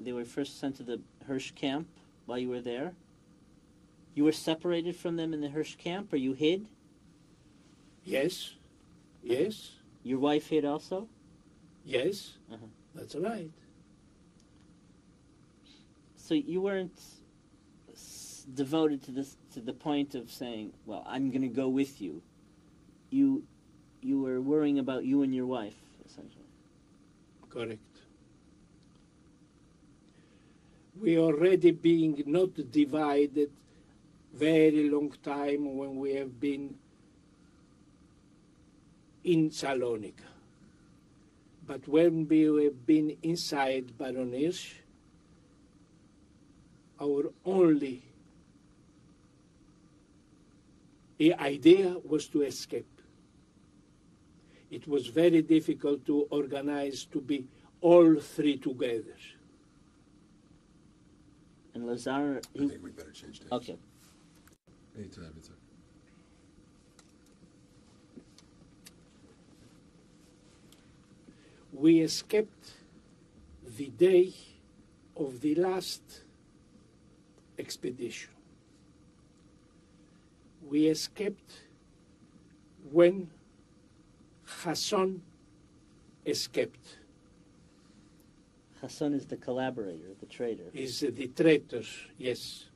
They were first sent to the Hirsch camp while you were there. You were separated from them in the Hirsch camp, or you hid? Yes, yes, Your wife hid also? yes. That's right. So you weren't devoted to the point of saying, "Well, I'm going to go with you." You were worrying about you and your wife, essentially. Correct. We already being not divided very long time when we have been in Salonika. But when we have been inside Baron Hirsch, our only idea was to escape. It was very difficult to organize to be all three together. And Lazar... I think we better change dates. Okay. Anytime, it's We escaped the day of the last expedition. We escaped when Hassan escaped. Hassan is the collaborator, the traitor. Is the traitor, yes.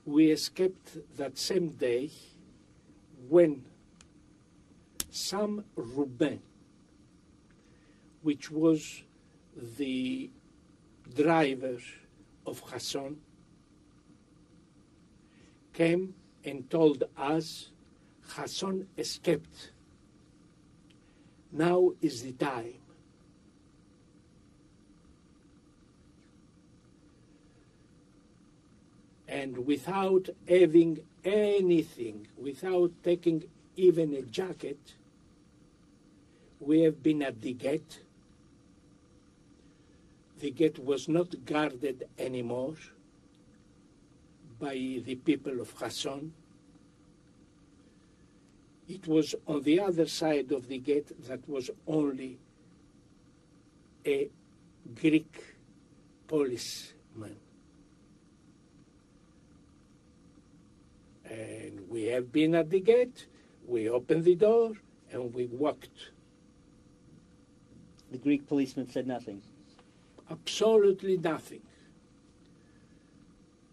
We escaped that same day when Sam Rubin, which was the driver of Hassan, came and told us Hassan escaped. Now is the time. And without having anything, without taking even a jacket, we have been at the gate. The gate was not guarded anymore by the people of Hassan. It was on the other side of the gate that was only a Greek policeman. And we have been at the gate, we opened the door, and we walked. The Greek policeman said nothing. Absolutely nothing.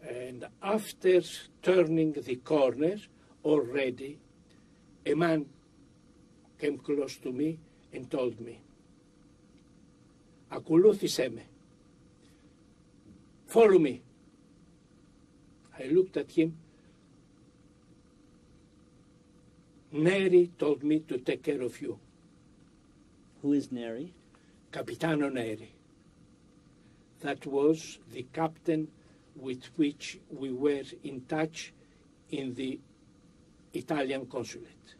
And after turning the corner, already, a man came close to me and told me, "Ακολούθησέ με. Follow me." I looked at him. Neri told me to take care of you. Who is Neri? Capitano Neri. That was the captain with which we were in touch in the Italian consulate.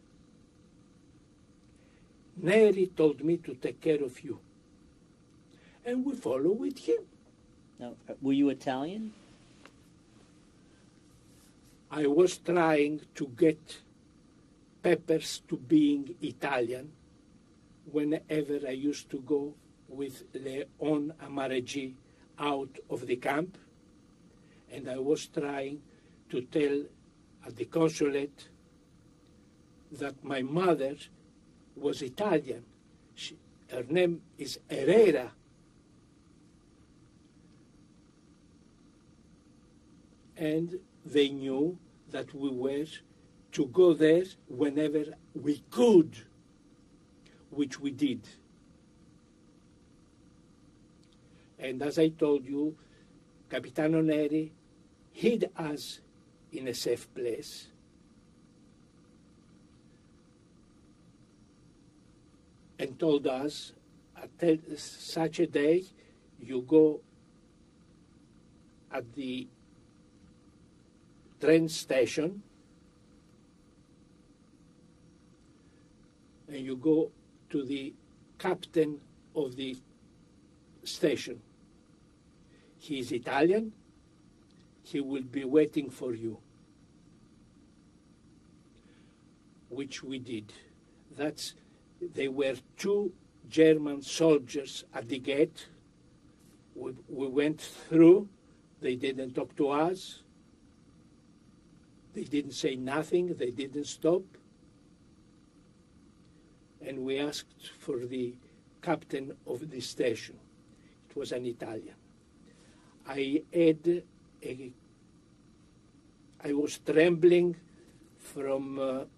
Neri told me to take care of you. And we follow with him. Now, were you Italian? I was trying to get papers to being Italian whenever I used to go with Leon Amaregi out of the camp, and I was trying to tell at the consulate that my mother was Italian. Her name is Herrera. And they knew that we were to go there whenever we could, which we did. And as I told you, Capitano Neri hid us in a safe place. And told us, at such a day, you go at the train station and you go to the captain of the station. He is Italian. He will be waiting for you, which we did. They were two German soldiers at the gate. We went through. They didn't talk to us. They didn't say nothing. They didn't stop. And we asked for the captain of the station. It was an Italian. I was trembling from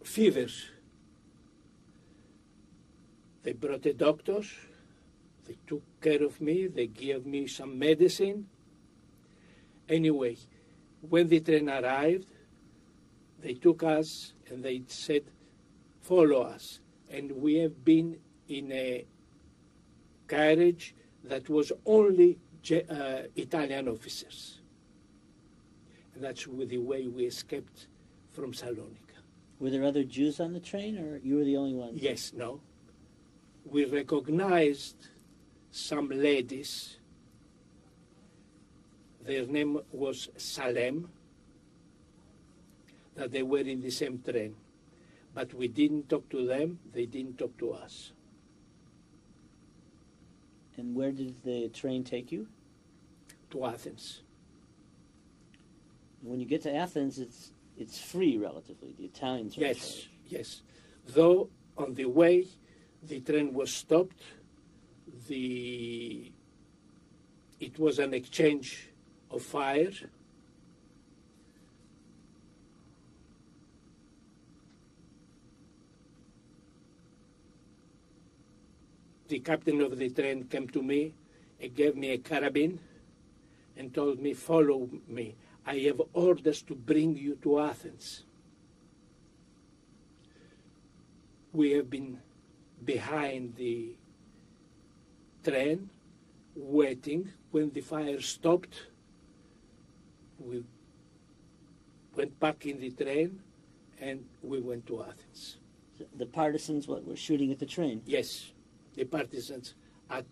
fever. They brought a doctor. They took care of me. They gave me some medicine. Anyway, when the train arrived, they took us and they said, follow us. And we have been in a carriage that was only Italian officers. And that's the way we escaped from Salonika. Were there other Jews on the train, or you were the only one? Yes, no. We recognized some ladies. Their name was Salem, that they were in the same train. but we didn't talk to them, they didn't talk to us. And where did the train take you? To Athens. When you get to Athens, it's free relatively. The Italians are in Yes, charge. yes. Though on the way, the train was stopped. It was an exchange of fire. The captain of the train came to me and gave me a carabine and told me, follow me. I have orders to bring you to Athens. We have been behind the train, waiting. When the fire stopped, we went back in the train and we went to Athens. The partisans, were shooting at the train? Yes, the partisans at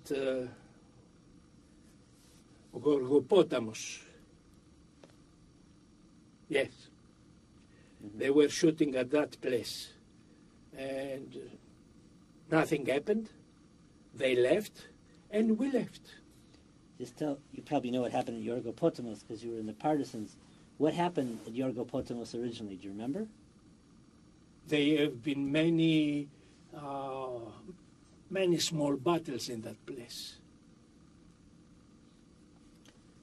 Gorgopotamos. Yes, they were shooting at that place. And nothing happened. They left, and we left. You probably know what happened at Yorgopotamos because you were in the partisans. What happened at Yorgopotamos originally? Do you remember? There have been many small battles in that place.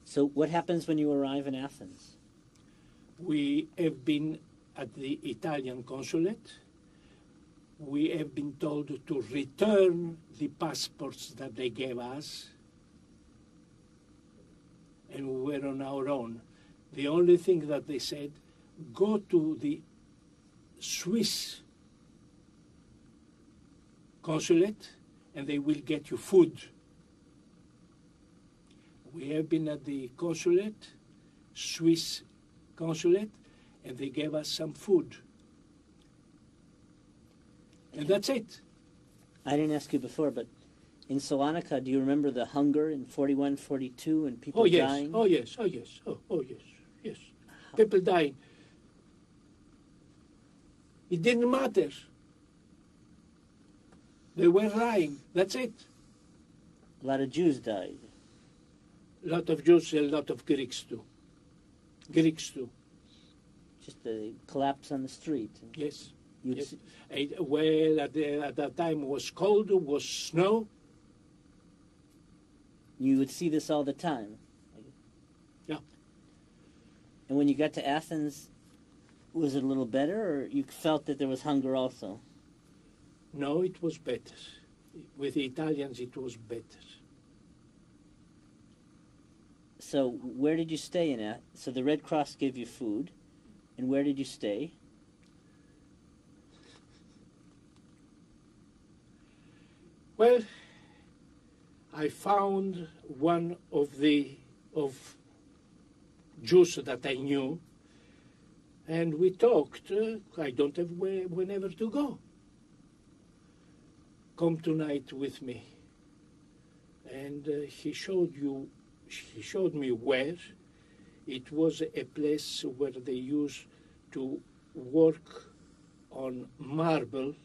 So what happens when you arrive in Athens? We have been at the Italian consulate. We have been told to return the passports that they gave us, and we were on our own. The only thing that they said, go to the Swiss consulate and they will get you food. We have been at the consulate, Swiss consulate, and they gave us some food. And that's it. I didn't ask you before, but in Salonika, do you remember the hunger in 41, 42, and people dying? Oh, yes. Yes. People dying. It didn't matter. They were dying. That's it. A lot of Jews died. A lot of Jews, a lot of Greeks too. Just the collapse on the street. Yes. You'd Yes. see- Well, at that time it was cold, it was snow. You would see this all the time. Yeah. And when you got to Athens, was it a little better, or you felt that there was hunger also? No, it was better. With the Italians, it was better. So where did you stay in Athens? So the Red Cross gave you food, and where did you stay? Well, I found one of Jews that I knew, and we talked. I don't have wherever to go. Come tonight with me. And he showed me where. It was a place where they used to work on marble.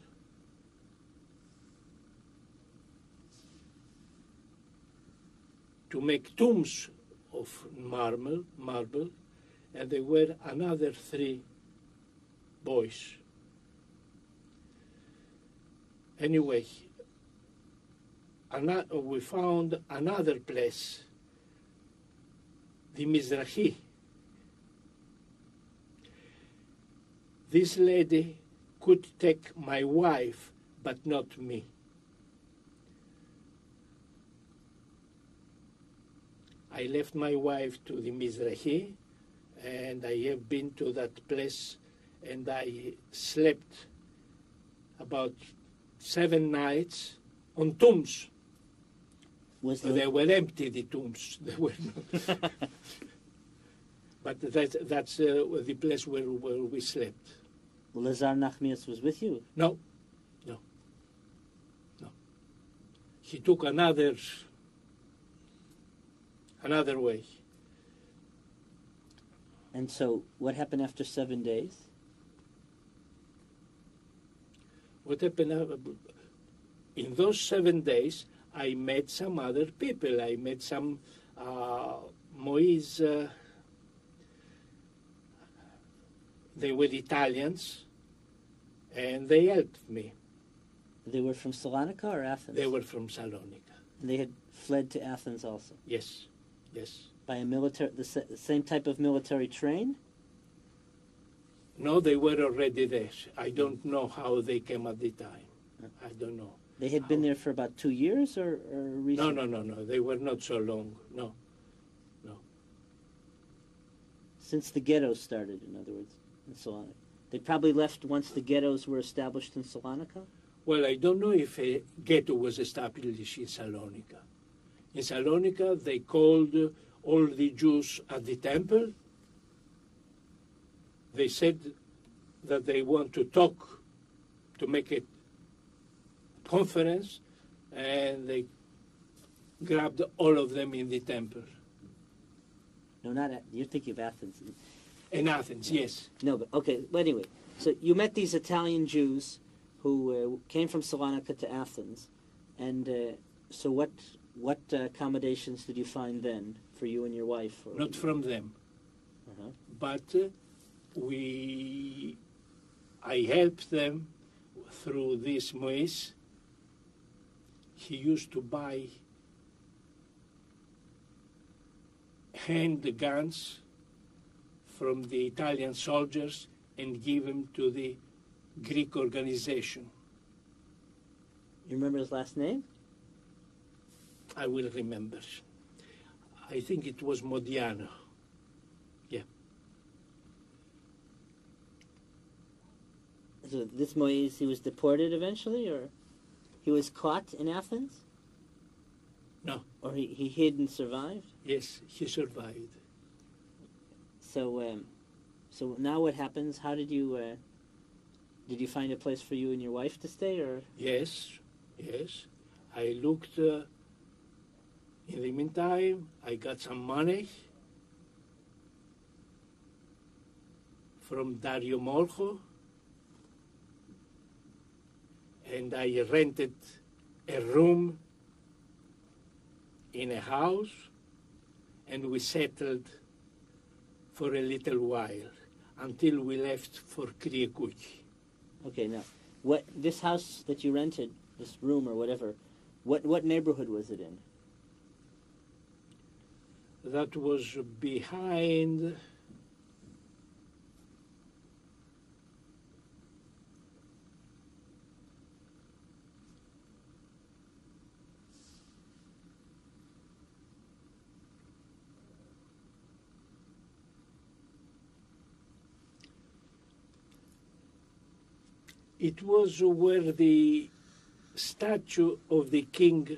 To make tombs of marble, and there were another 3 boys. Anyway, we found another place, the Mizrahi. This lady could take my wife, but not me. I left my wife to the Mizrahi, and I have been to that place, and I slept about 7 nights on tombs. They were empty, the tombs. They were not. But that's the place where we slept. Lazar Nachmias was with you? No. He took another way. And so what happened after 7 days? What happened? In those 7 days, I met some other people. I met some Moise. They were Italians, and they helped me. They were from Salonika or Athens? They were from Salonika. And they had fled to Athens also. Yes, yes. By a military, the same type of military train? No, they were already there. I don't know how they came at the time. I don't know. They had been there for about 2 years or recently? No. They were not so long. No. Since the ghettos started, in other words, in Salonika. They probably left once the ghettos were established in Salonika? Well, I don't know if a ghetto was established in Salonika. In Salonika, they called all the Jews at the temple. They said that they want to talk, to make a conference, and they grabbed all of them in the temple. No, not you're thinking of Athens. In Athens, yes. No, but okay. But anyway, so you met these Italian Jews who came from Salonika to Athens, and so what accommodations did you find then for you and your wife? Or Not from them, Uh-huh. but I helped them through this Moise. He used to buy handguns from the Italian soldiers and give them to the Greek organization. You remember his last name? I will remember. I think it was Modiano. Yeah. So this Moise, he was deported eventually, or he was caught in Athens? No. Or he hid and survived? Yes, he survived. So so now what happens? How did you find a place for you and your wife to stay, or? Yes. I looked. In the meantime, I got some money from Dario Molcho, and I rented a room in a house, and we settled for a little while until we left for Kriekuki. Okay, now, this house that you rented, this room or whatever, what neighborhood was it in? That was behind it was where the statue of the king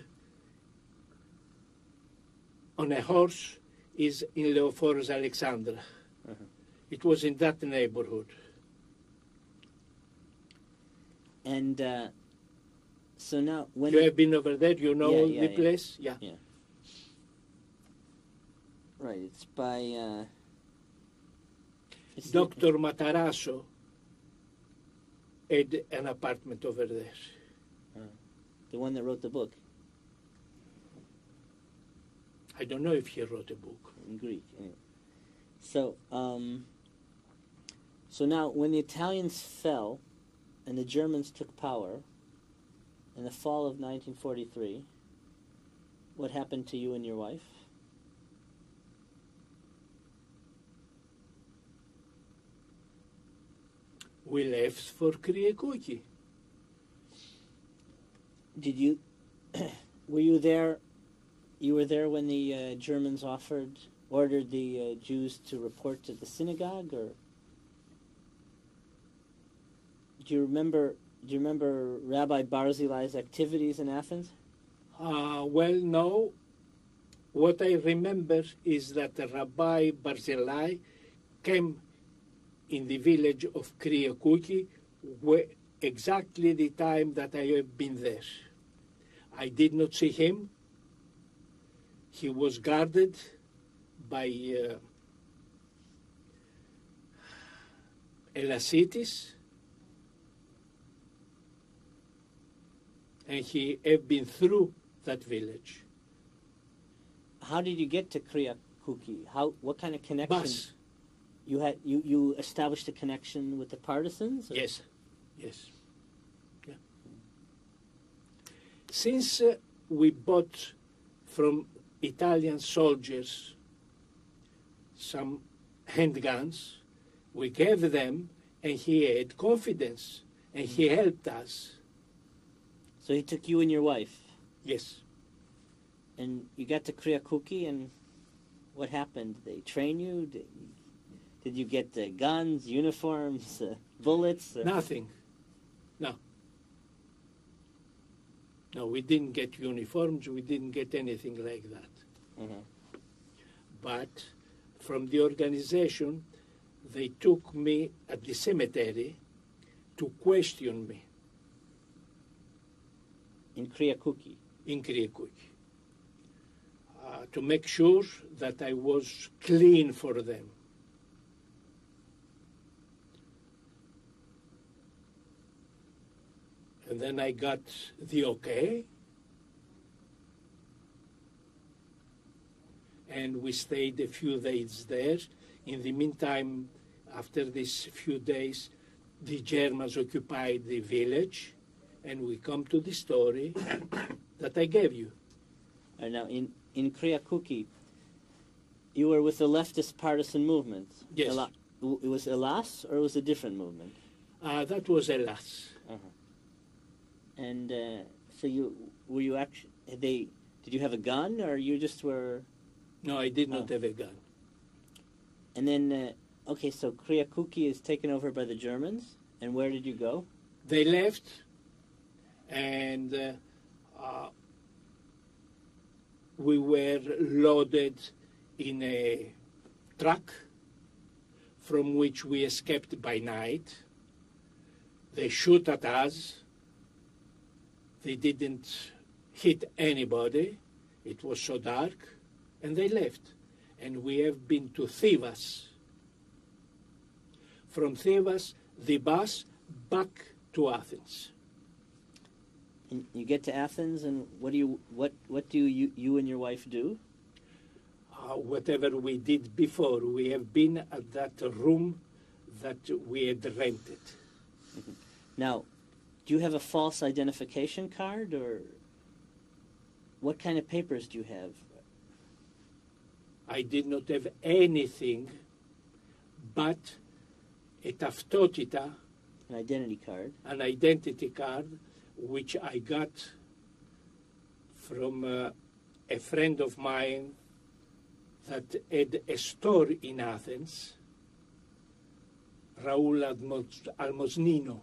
on a horse is in Leophorus Alexandra. Uh-huh. It was in that neighborhood. And so now, when You have been over there, you know Yeah, the yeah. place? Yeah. right, it's by it's Dr. Matarasso had an apartment over there. the one that wrote the book I don't know if he wrote a book. in Greek. Anyway. So so now, when the Italians fell and the Germans took power in the fall of 1943, what happened to you and your wife? We left for Kriekuki. Did you were you there? You were there when the Germans ordered the Jews to report to the synagogue, or do you remember Rabbi Barzilai's activities in Athens? Well, no. What I remember is that Rabbi Barzilai came in the village of Kriekuki exactly the time that I have been there. I did not see him. He was guarded by Elasitis, and he have been through that village. How did you get to Kriyakuki? What kind of connection? Bus. You established a connection with the partisans? Or? Yes. Yeah. Since we bought from Italian soldiers some handguns, we gave them, and he had confidence, and he helped us. So he took you and your wife, Yes. and you got to Kriyakuki, and what happened? Did they train you? Did you get guns, uniforms, bullets? Nothing. No. No, we didn't get uniforms. We didn't get anything like that. Mhm. But from the organization, they took me at the cemetery to question me In Kriyakuki. in Kriyakuki, to make sure that I was clean for them. And then I got the okay, and we stayed a few days there. In the meantime, after these few days, the Germans occupied the village, and we come to the story that I gave you. Now, in Kriyakuki, you were with the leftist partisan movement. Yes. It was ELAS, or it was a different movement? That was ELAS. And so were you actually? Did you have a gun, or you just were? No, I did not have a gun. And then, okay, so Kriyakuki is taken over by the Germans, and where did you go? They left, and we were loaded in a truck from which we escaped by night. They shoot at us. They didn't hit anybody. It was so dark, and they left. And we have been to Thebes. From Thebes, the bus back to Athens. And you get to Athens, and what do you and your wife do? Whatever we did before, we have been at that room that we had rented. Now, do you have a false identification card, or what kind of papers do you have? I did not have anything but a taftotita, An identity card. an identity card, which I got from a friend of mine that had a store in Athens, Raul Almosnino.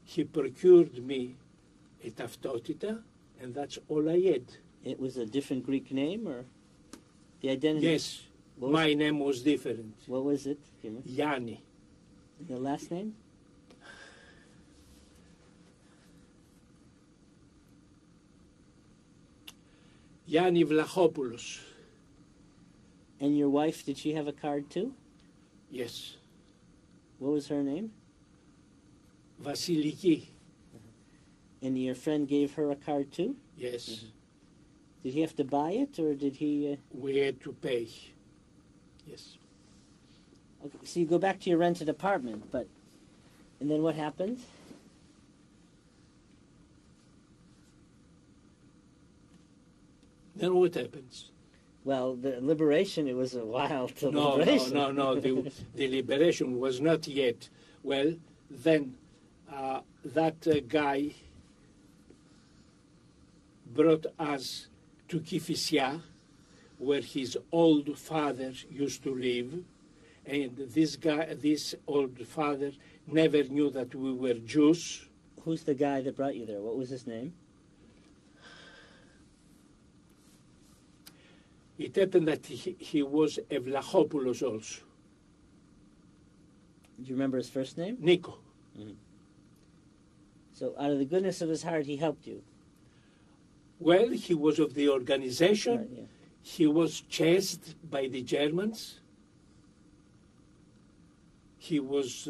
He procured me a taftotita, and that's all I had. It was a different Greek name, or the identity? Yes, What was, my name was different. what was it? Do you remember? Yanni. The last name? Yanni Vlachopoulos. And your wife, did she have a card too? Yes. What was her name? Vasiliki. And your friend gave her a card too? Yes. Did he have to buy it, or did he? We had to pay. Yes. Okay, so you go back to your rented apartment, and then what happened? Then what happens? Well, the liberation, it was a while till No, liberation. no. The liberation was not yet. Well, then that guy brought us to Kifisia, where his old father used to live, and this old father never knew that we were Jews. Who's the guy that brought you there? What was his name? It happened that he was a Vlachopoulos also. Do you remember his first name? Nico. So out of the goodness of his heart, he helped you. Well, he was of the organization. Right, yeah. He was chased by the Germans. He was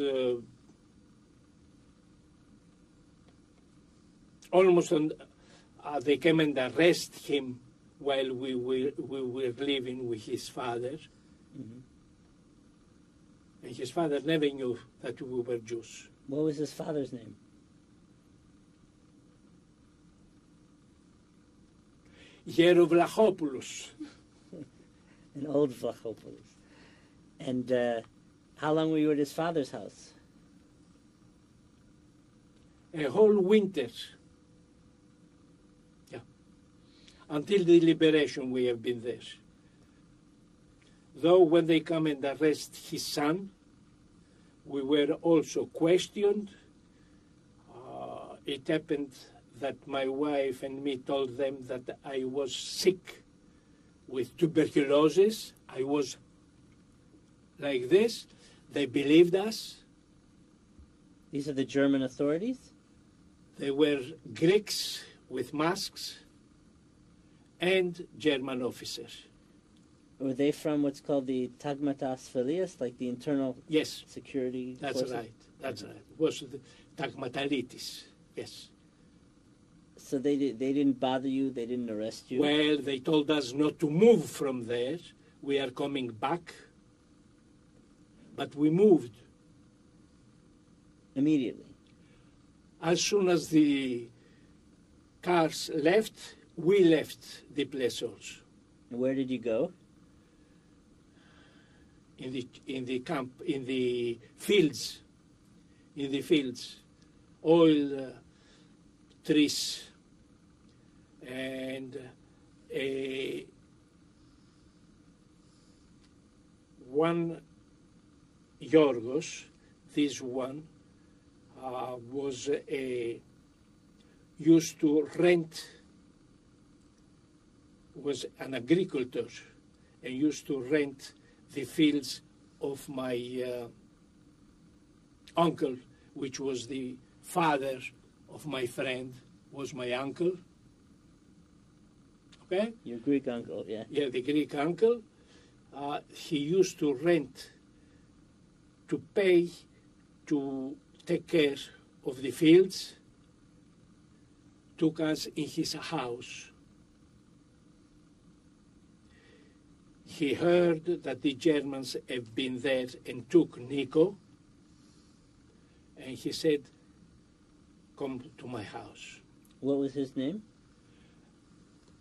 almost on, they came and arrested him while we were living with his father. Mm-hmm. And his father never knew that we were Jews. What was his father's name? Vlachopoulos. An old Vlachopoulos. And how long were you at his father's house? A whole winter. Yeah. Until the liberation we have been there. Though when they come and arrest his son, we were also questioned. It happened that my wife and me told them that I was sick with tuberculosis. I was like this. They believed us. These are the German authorities? They were Greeks with masks and German officers. Were they from what's called the Tagmatas Filias, like the internal Yes, security that's forces? right. That's right. It was the Tagmatalitis. Yes. So they didn't bother you? They didn't arrest you? Well, they told us not to move from there. We are coming back. But we moved. Immediately? As soon as the cars left, we left the place also. And where did you go? In the camp, in the fields, oil trees, and one Yorgos, this one, was used to rent, was an agricultor, and used to rent the fields of my uncle, which was the father of my friend, was my uncle. Okay? Your Greek uncle, yeah. Yeah, the Greek uncle. He used to rent, to pay, to take care of the fields, took us in his house. He heard that the Germans have been there and took Nico, and he said, come to my house. What was his name?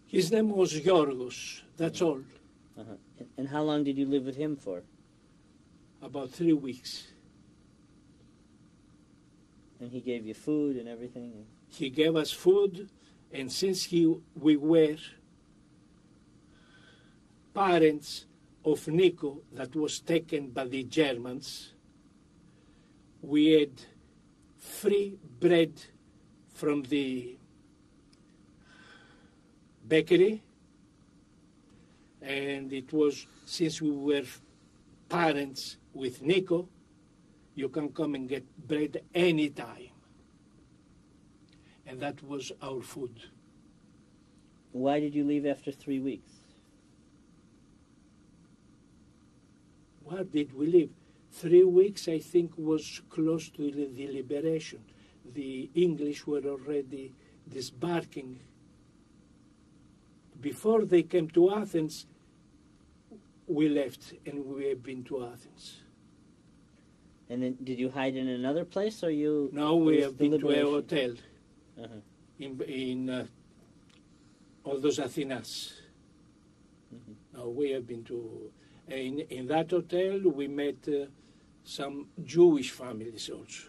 His name was Yorgos, that's all. Uh-huh. And how long did you live with him for? About 3 weeks. And he gave you food and everything? He gave us food, and since we were parents of Nico that was taken by the Germans, we had free bread from the bakery, and it was, since we were parents with Nico, you can come and get bread anytime. And that was our food. Why did you leave after 3 weeks? Where did we live? 3 weeks, I think, was close to the liberation. The English were already disembarking. Before they came to Athens, we left, and we have been to Athens. And then did you hide in another place, or you... Now we have been to a hotel Uh-huh. in Odos Athinas. Mm-hmm. Now we have been to... In that hotel, we met some Jewish families also.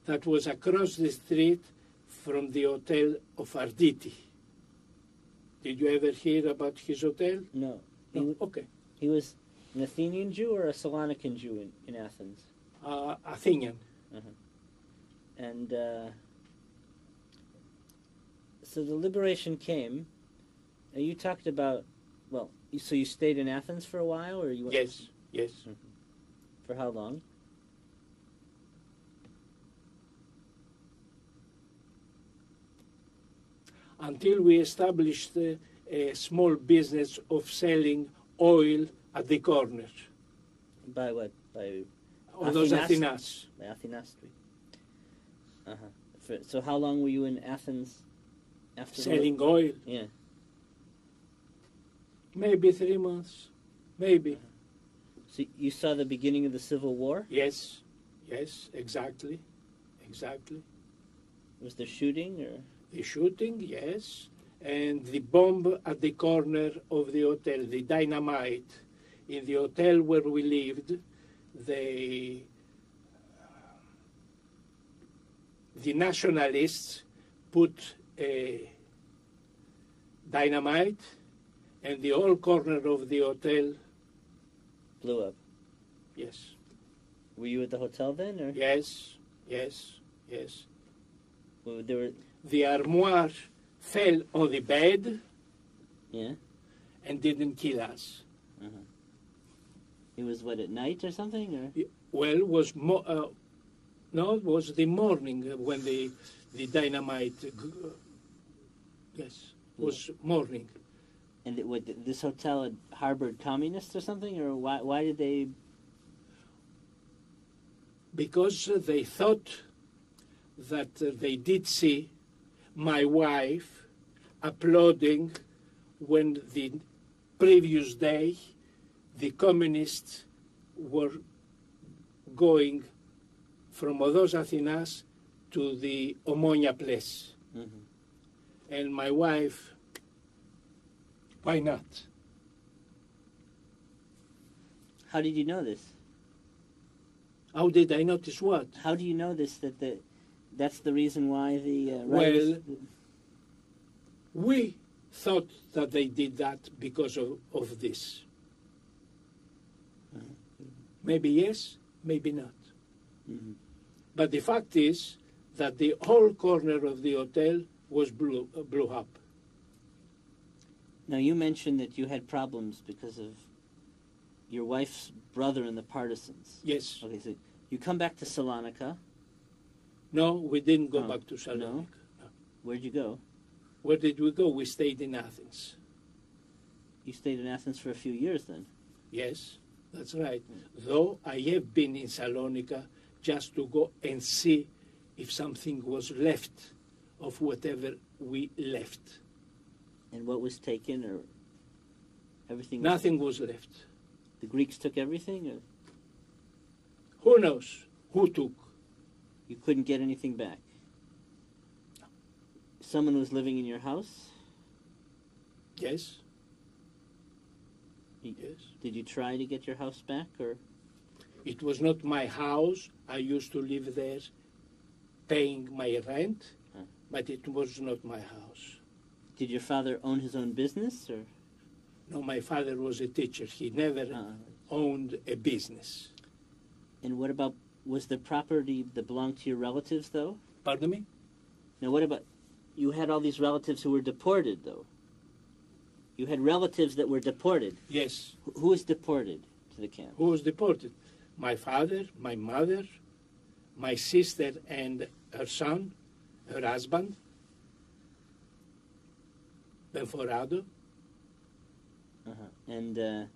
That was across the street from the hotel of Arditi. Did you ever hear about his hotel? No. No? Okay. He was an Athenian Jew or a Salonican Jew in Athens? Athenian. Uh-huh. And so the liberation came. You talked about, well, so you stayed in Athens for a while, or you went? Yes, yes. Mhm. For how long? Until we established a small business of selling oil at the corner. By what? By Odos Athinas. By Athinas Street. So how long were you in Athens after the Selling oil, Yeah. maybe 3 months, maybe. So you saw the beginning of the Civil War? Yes, exactly. Was there shooting or? The shooting, yes, and the bomb at the corner of the hotel, the dynamite in the hotel where we lived. The nationalists put a dynamite, and the whole corner of the hotel. Blew up. Yes. Were you at the hotel then, or? Yes. Well, there were. The armoire fell on the bed Yeah. and didn't kill us. It was what, at night or something, or? Well, it was no, it was the morning when the dynamite. Yes, was morning. And this hotel had harbored communists or something, or why did they? Because they thought that they did see my wife applauding when the previous day the communists were going from Odos Athinas to the Omonia place. And my wife, why not? How did you know this? How did I notice what? How do you know this, that's the reason why the Well, we thought that they did that because of this. Maybe yes, maybe not. But the fact is that the whole corner of the hotel was blew up. Now, you mentioned that you had problems because of your wife's brother and the partisans. Yes. Okay, so you come back to Salonika. No, we didn't go back to Salonika. No? Where'd you go? Where did we go? We stayed in Athens. You stayed in Athens for a few years then. Yes, that's right. Though I have been in Salonika just to go and see if something was left of whatever we left. And what was taken, or everything? Nothing was left. The Greeks took everything, or Who knows who took? you couldn't get anything back? Someone was living in your house? Yes. Yes. Yes. Did you try to get your house back, or? It was not my house. I used to live there paying my rent, but it was not my house. Did your father own his own business, or? No, my father was a teacher. He never owned a business. And what about, was the property that belonged to your relatives, though? Pardon me? Now, what about, you had all these relatives who were deported, though. You had relatives that were deported. Yes. Who was deported to the camp? Who was deported? My father, my mother, my sister and her son, her husband, Benforado. And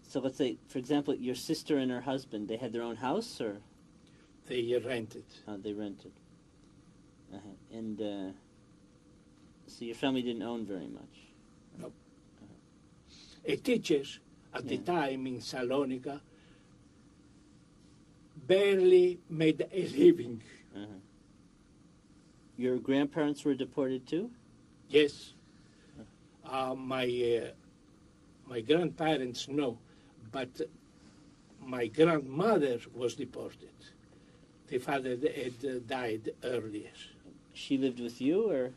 so let's say, for example, your sister and her husband, they had their own house, or? They rented. They rented. And so your family didn't own very much? No. A teacher at the time in Salonika barely made a living. Your grandparents were deported too? Yes. My grandparents, no, but my grandmother was deported. The father had died earlier. She lived with you, or?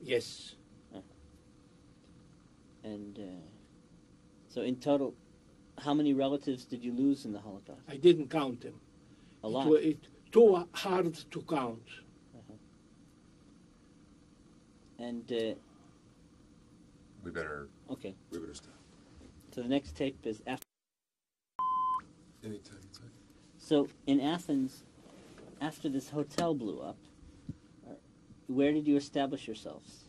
Yes. And so in total, how many relatives did you lose in the Holocaust? I didn't count them. A lot. It's too hard to count. And We better stop. So the next tape is after. Anytime. So in Athens, after this hotel blew up, where did you establish yourselves?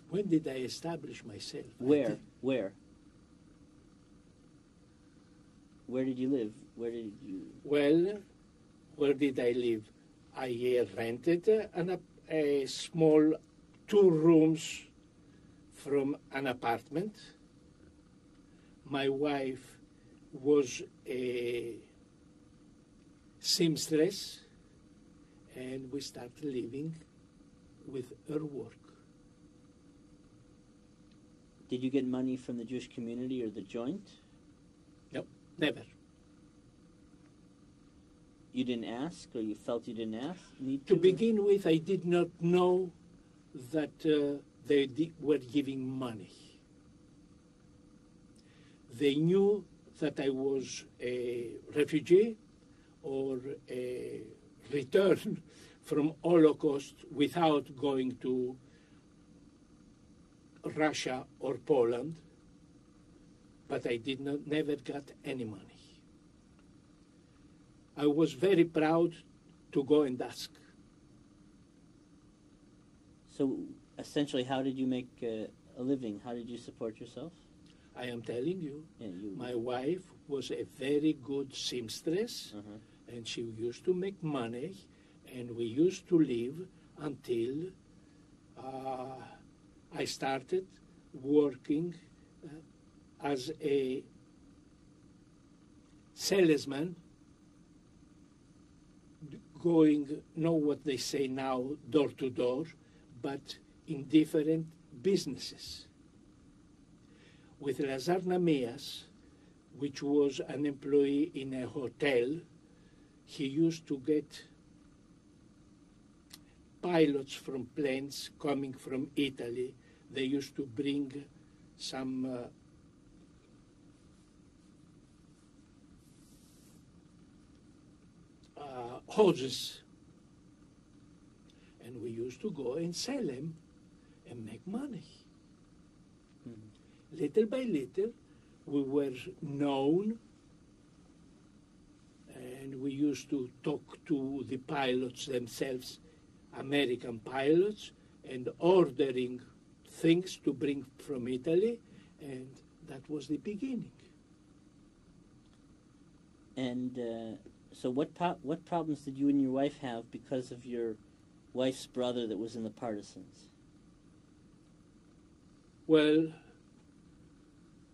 When did I establish myself? Where? Where did you live? Where did you... Well, where did I live? I rented a small 2 rooms from an apartment. My wife was a seamstress, and we started living with her work. Did you get money from the Jewish community or the joint? No, never. You didn't ask, or you felt you didn't ask? Need To begin with, I did not know that they were giving money. They knew that I was a refugee or a return from Holocaust without going to Russia or Poland, but I never got any money. I was very proud to go and ask. So, essentially, how did you make a living? How did you support yourself? I am telling you, Yeah, my wife was a very good seamstress, and she used to make money, and we used to live until I started working as a salesman, going, know what they say now, door to door, but in different businesses. With Lazar Namias, which was an employee in a hotel, he used to get pilots from planes coming from Italy. They used to bring some hoses, and we used to go and sell them and make money. Little by little, we were known, and we used to talk to the pilots themselves, American pilots, and ordering things to bring from Italy, and that was the beginning. And so what problems did you and your wife have because of your wife's brother that was in the partisans? Well,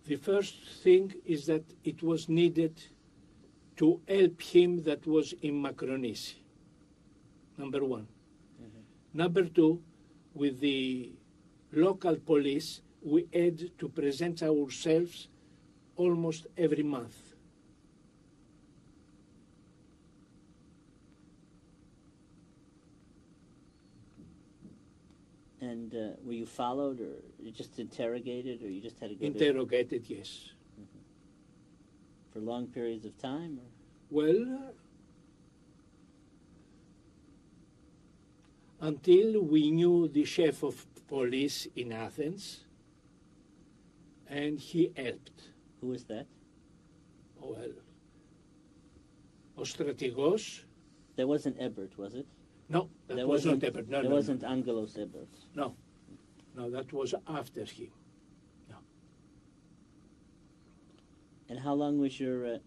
the first thing is that it was needed to help him that was in Macronisi, number one. Number two, with the local police, we had to present ourselves almost every month. And were you followed, or you just interrogated, or you just had to go Interrogated, yes. for long periods of time? Or? Well, until we knew the chief of police in Athens, and he helped. Who was that? Well, o strategos. That wasn't Ebert, was it? No, that was not Ebert. No, that no, wasn't Angelos Ebert. no. No, that was after him. No. And how long was your...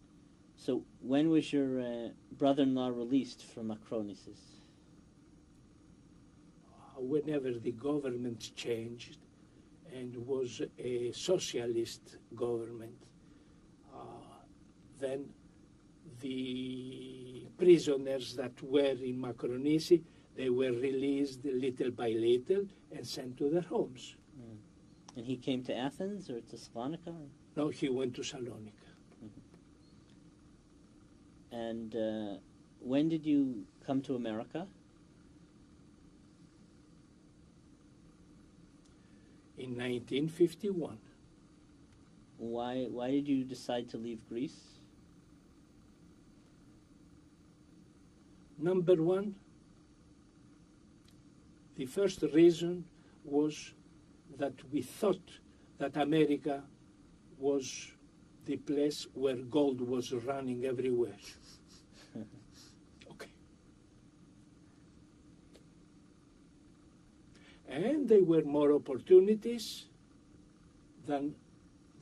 so when was your brother-in-law released from Macronesis? Whenever the government changed and was a socialist government, then the prisoners that were in Macronisi, they were released little by little and sent to their homes. And he came to Athens or to Salonika? Or? No, he went to Salonika. And when did you come to America? In 1951. Why did you decide to leave Greece? Number one, the first reason was that we thought that America was the place where gold was running everywhere. Okay. And there were more opportunities than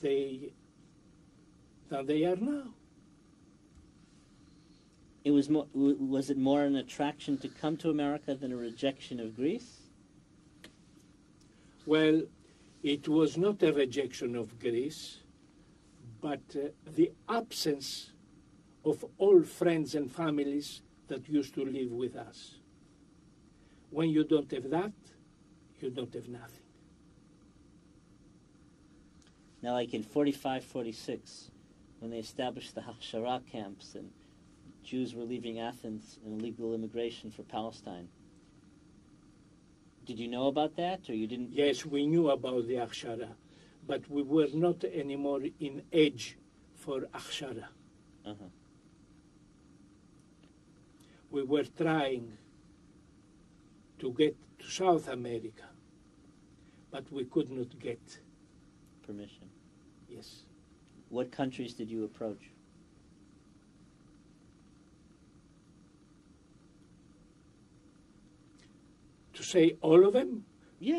they are now. Was it more an attraction to come to America than a rejection of Greece? Well, it was not a rejection of Greece, but the absence of all friends and families that used to live with us. When you don't have that, you don't have nothing. Now, like in 45, 46, when they established the Hachshara camps and Jews were leaving Athens in illegal immigration for Palestine, did you know about that, or you didn't? Yes, we knew about the Hachshara, but we were not anymore in age for Hachshara. Uh-huh. We were trying to get to South America, but we could not get Permission. Yes. What countries did you approach? To say all of them? Yeah.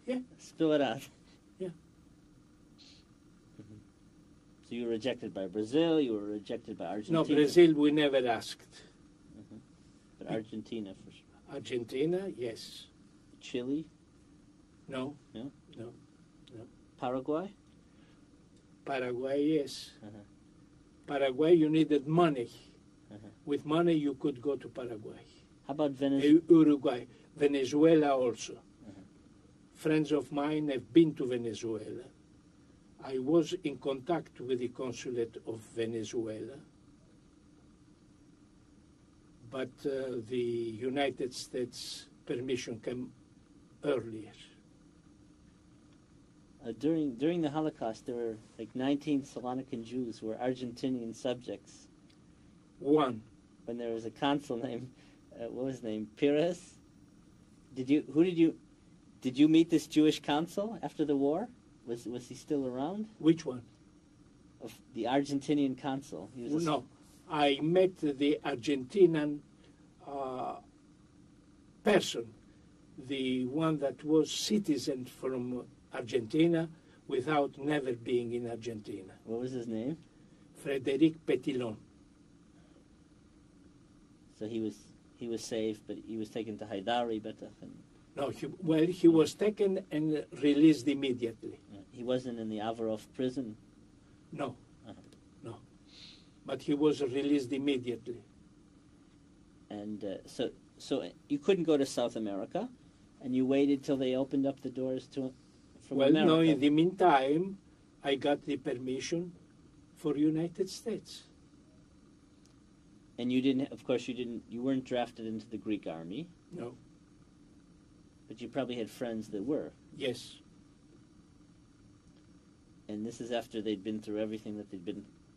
Yeah. Spill it out. Yeah. Mm-hmm. So you were rejected by Brazil, you were rejected by Argentina? No, Brazil we never asked. Mm-hmm. But Argentina for sure. Argentina, yes. Chile? No. No? No. Paraguay? Paraguay, yes. Uh-huh. Paraguay, you needed money. Uh-huh. With money, you could go to Paraguay. How about Venezuela? Uruguay, Venezuela also. Uh-huh. Friends of mine have been to Venezuela. I was in contact with the consulate of Venezuela, but the United States permission came earlier. During the Holocaust, there were like 19 Salonican Jews who were Argentinian subjects. One. When there was a consul named, what was his name, Pires? Did you meet this Jewish consul after the war? Was he still around? Which one? Of the Argentinian consul. He was No, I met the Argentinian person, the one that was citizen from Argentina without never being in Argentina. What was his name? Frédéric Petillon. So he was safe, but he was taken to Haidari, No, he was taken and released immediately. He wasn't in the Avarov prison? No, Uh-huh. no. But he was released immediately. And so you couldn't go to South America, and you waited till they opened up the doors from America. No, in the meantime, I got the permission for United States. And you weren't drafted into the Greek army. No. But you probably had friends that were. Yes. And this is after they'd been through everything that they'd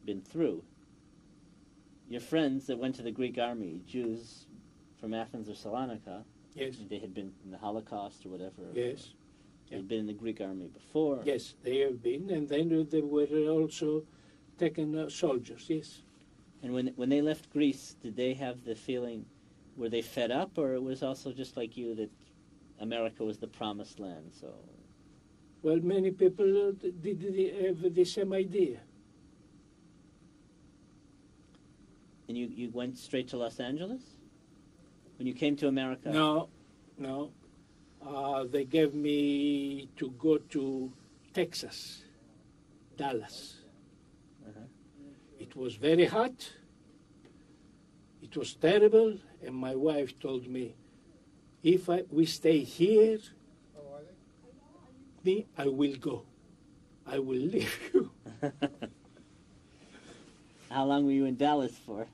been through. Your friends that went to the Greek army, Jews from Athens or Salonika, Yes. they had been in the Holocaust or whatever. Yes. They'd been in the Greek army before. Yes, they have been, and then they were also taken soldiers, yes. And when they left Greece, did they have the feeling, were they fed up, or it was also just like you that America was the promised land? So, well, many people did have the same idea. and you went straight to Los Angeles when you came to America? No. They gave me to go to Texas, Dallas. Uh-huh. It was very hot. It was terrible, and my wife told me, if we stay here, I will go. I will leave you. How long were you in Dallas for?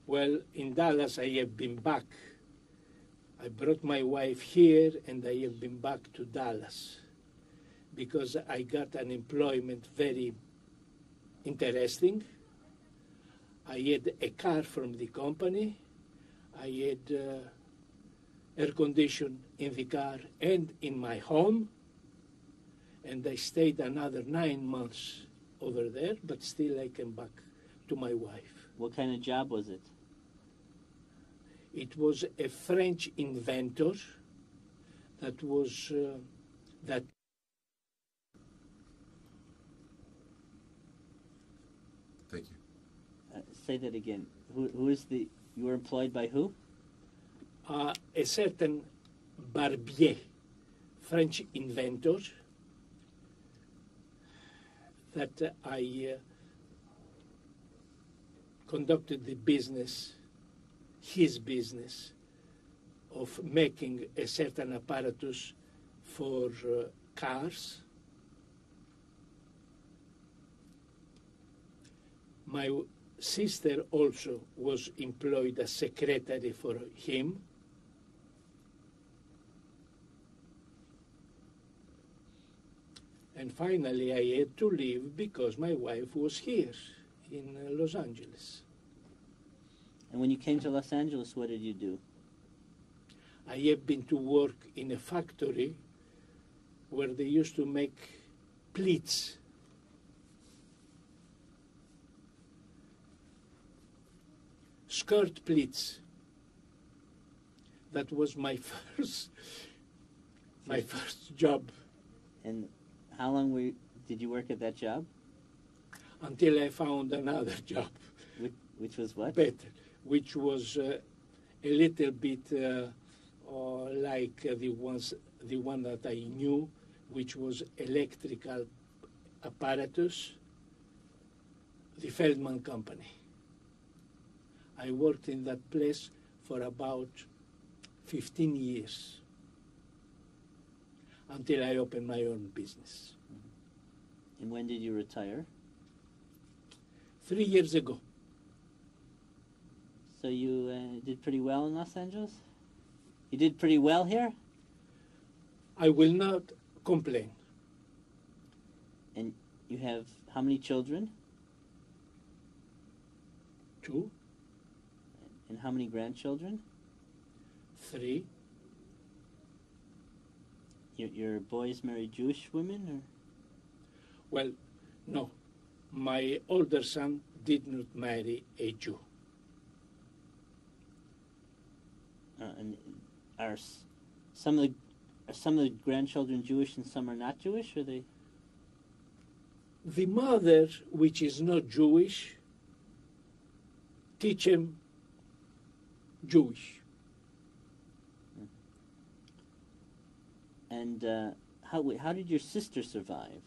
Well, in Dallas, I have been back. I brought my wife here, and I have been back to Dallas because I got an employment very interesting. I had a car from the company. I had air condition in the car and in my home. And I stayed another 9 months over there, but still I came back to my wife. What kind of job was it? It was a French inventor that was that. Thank you. say that again. Who is the? You were employed by who? A certain Barbier, French inventor, that I conducted the business, his business, of making a certain apparatus for cars. My sister also was employed as secretary for him. And finally, I had to leave because my wife was here in Los Angeles. And when you came to Los Angeles, what did you do? I have been to work in a factory where they used to make pleats. Skirt pleats. That was my first job. And how long did you work at that job? Until I found another job. Which was what? Better, which was a little bit like the one that I knew, which was electrical apparatus, the Feldman Company. I worked in that place for about 15 years until I opened my own business. And when did you retire? 3 years ago. So you did pretty well in Los Angeles? You did pretty well here? I will not complain. And you have how many children? 2, And how many grandchildren? 3. Your boys marry Jewish women, or? Well, no. My older son did not marry a Jew. And are some of the grandchildren Jewish and some are not Jewish, or they? The mother, which is not Jewish, teach him Jewish. And how did your sister survive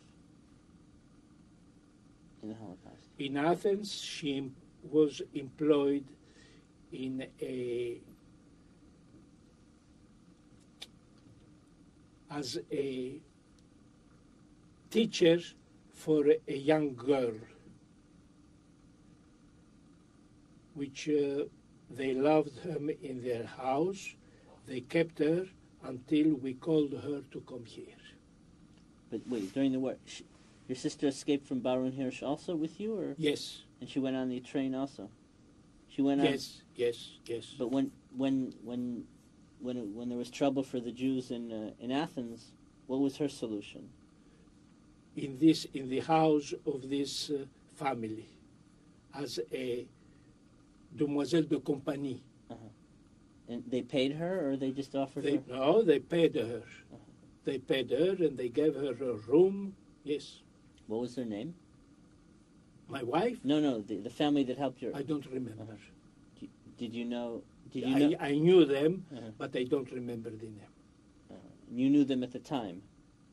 in the Holocaust? In Athens, she was employed as a teacher for a young girl, which they loved her in their house. They kept her until we called her to come here. But wait, during the war, your sister escaped from Baron Hirsch also with you, or? Yes. And she went on the train also. She went on. Yes. But when there was trouble for the Jews in Athens, what was her solution? In the house of this family, as a demoiselle de compagnie. And they paid her, or they just offered her? No, they paid her. They paid her, and they gave her a room. Yes. What was her name? My wife? No, the family that helped you. I don't remember. Did you know? I knew them, but I don't remember the name. You knew them at the time?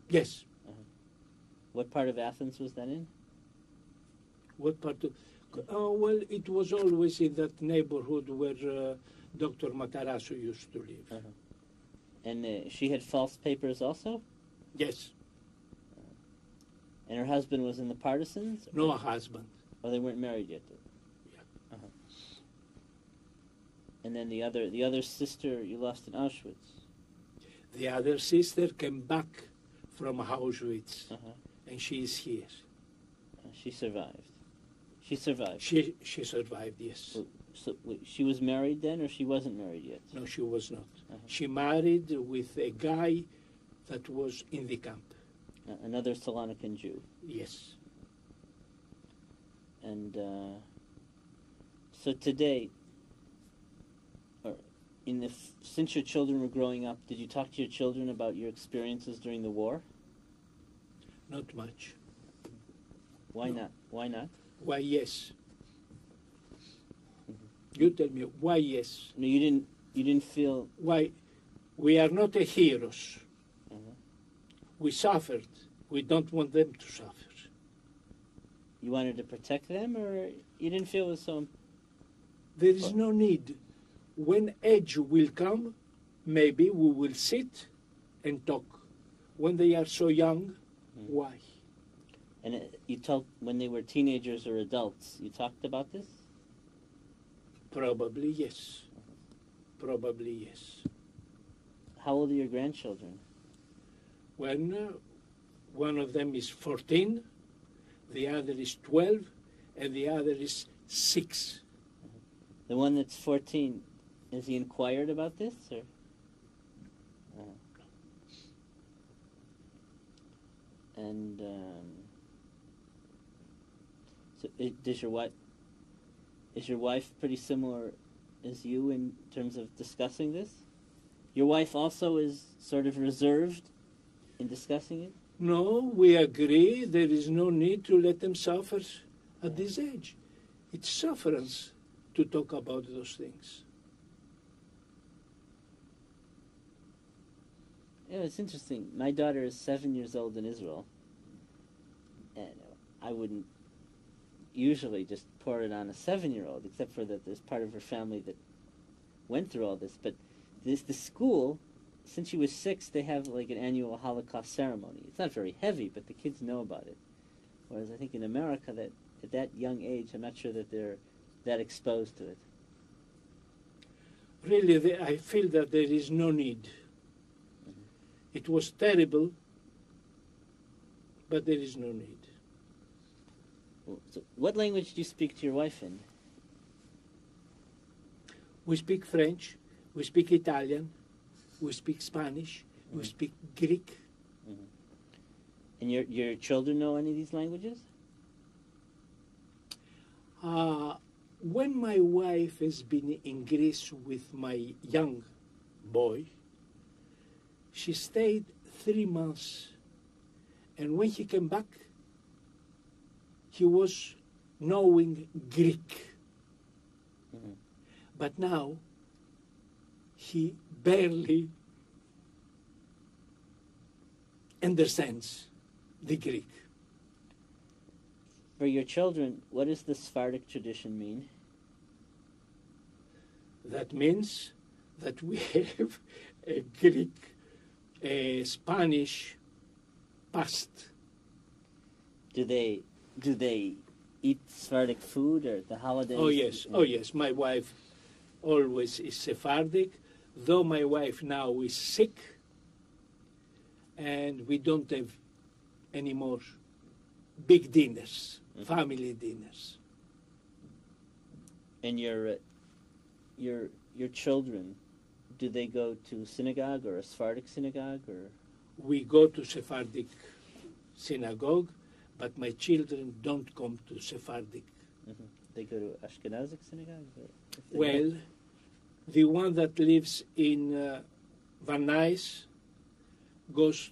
Yes. What part of Athens was that in? What part of... well, it was always in that neighborhood where Dr. Matarazzo used to live. And she had false papers also? Yes. And her husband was in the partisans? No husband. Oh, they weren't married yet? Yeah. And then the other sister you lost in Auschwitz? The other sister came back from Auschwitz, and she is here. She survived. She survived. She survived, yes. So she was married then, or she wasn't married yet? No, she was not. She married with a guy that was in the camp. Another Salonican Jew. Yes. And so today, or since your children were growing up, did you talk to your children about your experiences during the war? Not much. Why No. not? Why not? Why, yes. You tell me why yes. No, you didn't feel. Why we are not a heroes. Mhm. We suffered. We don't want them to suffer. You wanted to protect them, or you didn't feel it was so. There is no need. When age will come, maybe we will sit and talk. When they are so young, why? And you told when they were teenagers or adults, you talked about this? Probably yes. Probably yes. How old are your grandchildren? When one of them is 14, the other is 12, and the other is 6. The one that's 14, has he inquired about this, or? And so, is your wife pretty similar as you in terms of discussing this? Your wife also is sort of reserved in discussing it? No, we agree there is no need to let them suffer at this age. It's sufferance to talk about those things. Yeah, it's interesting. My daughter is 7 years old in Israel, and I wouldn't usually just pour it on a 7-year-old, except for that there's part of her family that went through all this. But the school, since she was 6, they have like an annual Holocaust ceremony. It's not very heavy, but the kids know about it. Whereas I think in America, that at that young age, I'm not sure that they're that exposed to it. Really, I feel that there is no need. It was terrible, but there is no need. So what language do you speak to your wife in? We speak French, we speak Italian, we speak Spanish, we speak Greek. Mm-hmm. And your children know any of these languages? When my wife has been in Greece with my young boy, she stayed 3 months. And when he came back, he was knowing Greek. Mm-hmm. But now, he barely understands the Greek. For your children, what does the Sephardic tradition mean? That means that we have a Greek, a Spanish past. Do they eat Sephardic food or the holidays? Oh yes, oh yes. My wife always is Sephardic, though my wife now is sick, and we don't have any more big dinners, family dinners. And your children, do they go to synagogue or a Sephardic synagogue, or? We go to Sephardic synagogue, but my children don't come to Sephardic. Mm-hmm. They go to Ashkenazic synagogue? Well, the one that lives in Van Nuys goes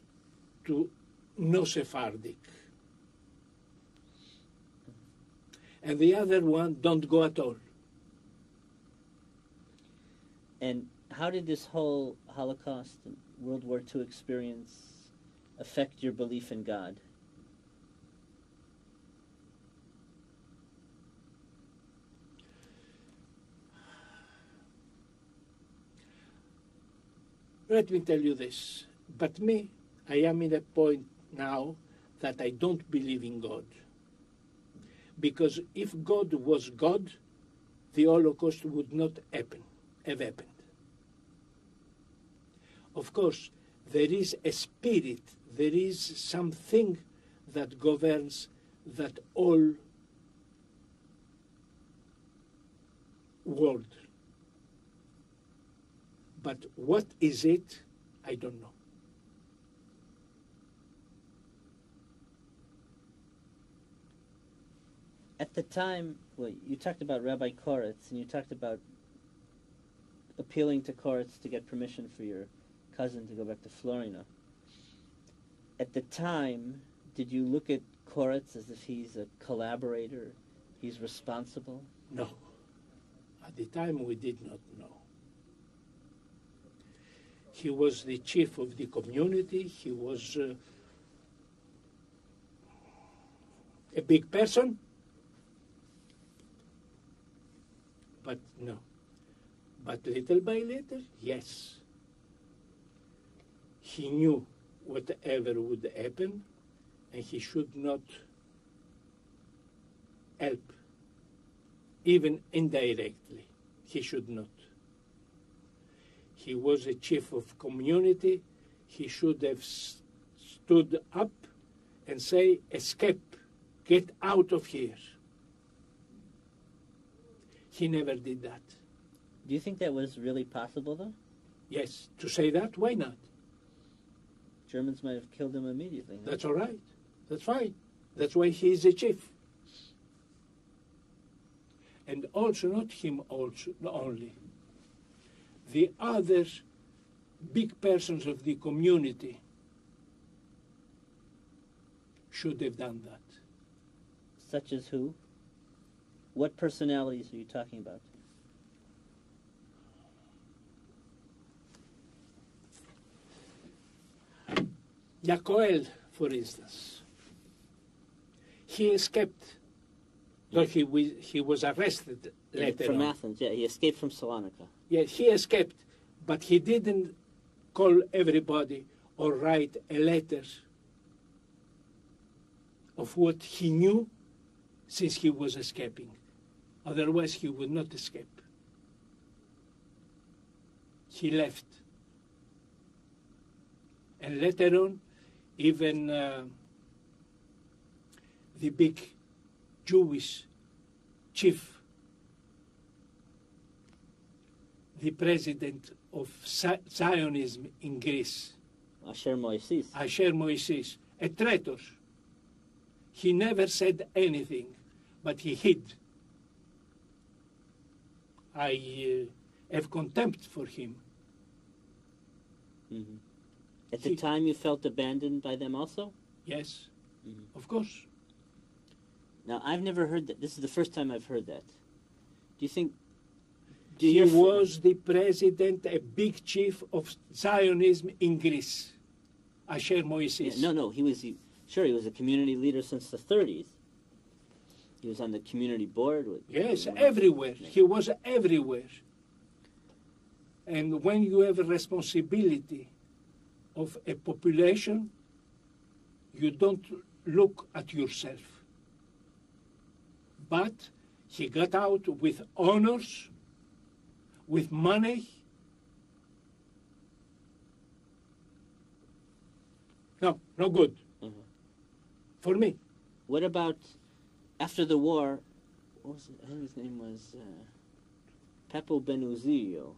to no Sephardic. And the other one don't go at all. And how did this whole Holocaust and World War II experience affect your belief in God? Let me tell you this. But me, I am in a point now that I don't believe in God. Because if God was God, the Holocaust would not have happened. Of course, there is a spirit, there is something that governs that whole world. But what is it? I don't know. At the time, well, you talked about Rabbi Koretz, and you talked about appealing to Koretz to get permission for your cousin to go back to Florina. At the time, did you look at Koretz as if he's a collaborator, he's responsible? No, At the time, we did not know. He was the chief of the community. He was a big person. But no. But little by little, yes. He knew whatever would happen, and he should not help, even indirectly. He should not. He was a chief of community. He should have stood up and say, escape, get out of here. He never did that. Do you think that was really possible, though? Yes, to say that, why not? Germans might have killed him immediately. No? That's all right. That's fine. That's why he is a chief. And also, not him also, only. The other big persons of the community should have done that. Such as who? What personalities are you talking about? Yacoel, for instance, he escaped. No, he was arrested later from on. Athens, yeah. He escaped from Salonika. Yeah, he escaped, but he didn't call everybody or write a letter of what he knew since he was escaping. Otherwise, he would not escape. He left. And later on, even the big Jewish chief, the president of Zionism in Greece, Asher Moises, a traitor. He never said anything, but he hid. I have contempt for him. Mm-hmm. At the time, you felt abandoned by them also? Yes, Mm-hmm. of course. Now, I've never heard that. This is the first time I've heard that. Do you think... He was the president, a big chief of Zionism in Greece, Asher Moises. Yeah, no, he was a community leader since the 30s. He was on the community board. Yes, everywhere. He was everywhere. And when you have a responsibility of a population, you don't look at yourself. But he got out with honors, with money. No good. Mm-hmm. For me. What about after the war? What was it? I think his name was Pepo Benuzio.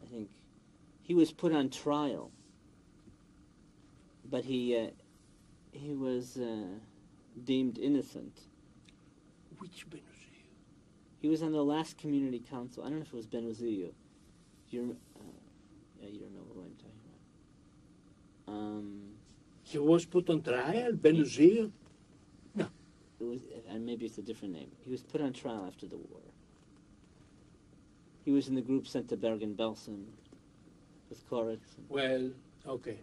I think he was put on trial, but he was deemed innocent. Which Benuzio? He was on the last community council. I don't know if it was Benuzio. You don't know what I'm talking about. He was put on trial, Benuzio? No. It was, and maybe it's a different name. He was put on trial after the war. He was in the group sent to Bergen-Belsen with Koretz. Well, okay.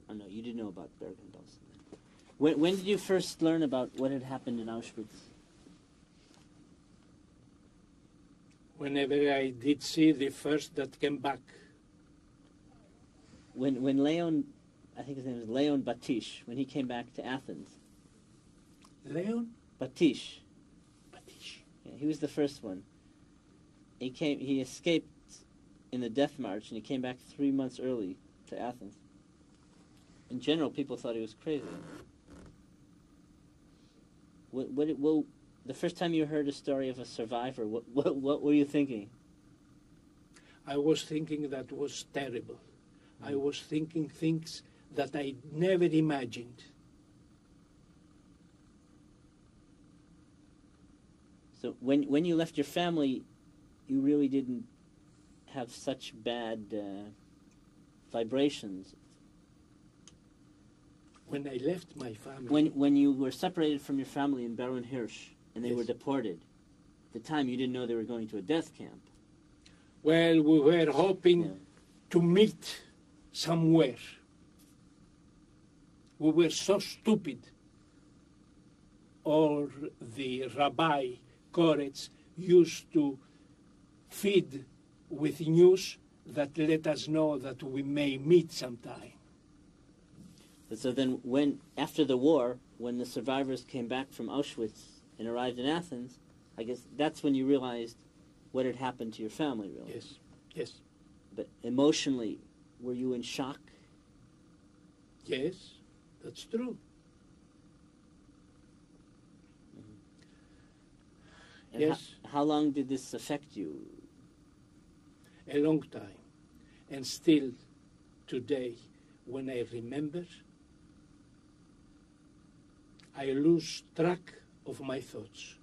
Oh no, you didn't know about Bergen-Belsen. When did you first learn about what had happened in Auschwitz? Whenever I did see the first that came back. When Leon, I think his name was Leon Batish, when he came back to Athens. Leon? Batish. Yeah, he was the first one. He escaped in the death march, and he came back 3 months early to Athens. In general, people thought he was crazy. The first time you heard a story of a survivor, what were you thinking? I was thinking that was terrible. I was thinking things that I never imagined. So when you left your family, you really didn't have such bad vibrations. When I left my family, When you were separated from your family in Baron Hirsch and they Yes. were deported, at the time you didn't know they were going to a death camp. well, we were hoping Yeah. to meet somewhere. We were so stupid. Or the Rabbi Koretz used to feed with news that let us know that we may meet sometime. So then when, after the war, when the survivors came back from Auschwitz and arrived in Athens, I guess that's when you realized what had happened to your family, really. Yes, yes, But emotionally, were you in shock? yes, that's true. And Yes. How long did this affect you? A long time. And still today, when I remember, I lose track of my thoughts.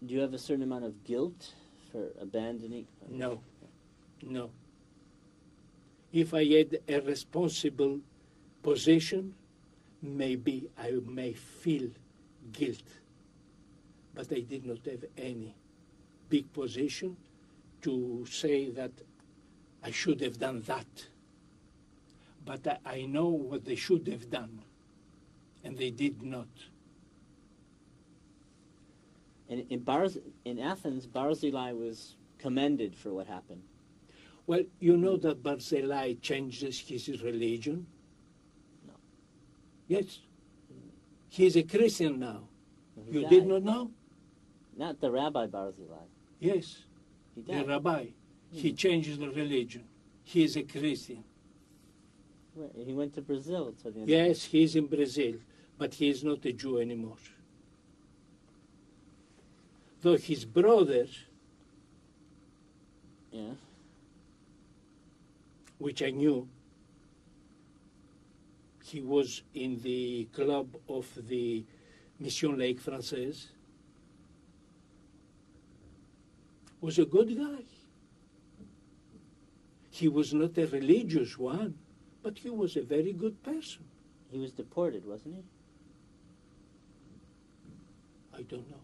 Do you have a certain amount of guilt for abandoning? No, no. If I had a responsible position, maybe I may feel guilt. But I did not have any big position to say that I should have done that. But I know what they should have done, and they did not. And in Athens, Barzillai was commended for what happened. Well, you know that Barzillai changes his religion? No. Yes. He is a Christian now. He You died. did not know? Not the Rabbi Barzillai. Yes. He The died. rabbi. He changes the religion. He is a Christian. Right, he went to Brazil. To the Yes, he is in Brazil, but he is not a Jew anymore. Though his brother, Yeah. which I knew, he was in the club of the Mission Lake Française, was a good guy. He was not a religious one, but he was a very good person. He was deported, wasn't he? I don't know.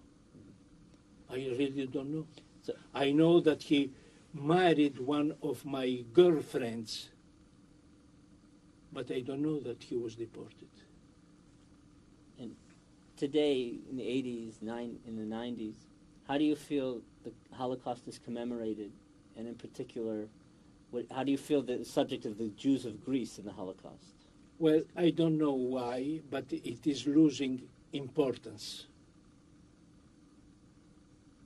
I really don't know. So- I know that he married one of my girlfriends, but I don't know that he was deported. Today, in the 80s, in the 90s, how do you feel the Holocaust is commemorated? And in particular, how do you feel the subject of the Jews of Greece in the Holocaust? Well, I don't know why, but it is losing importance.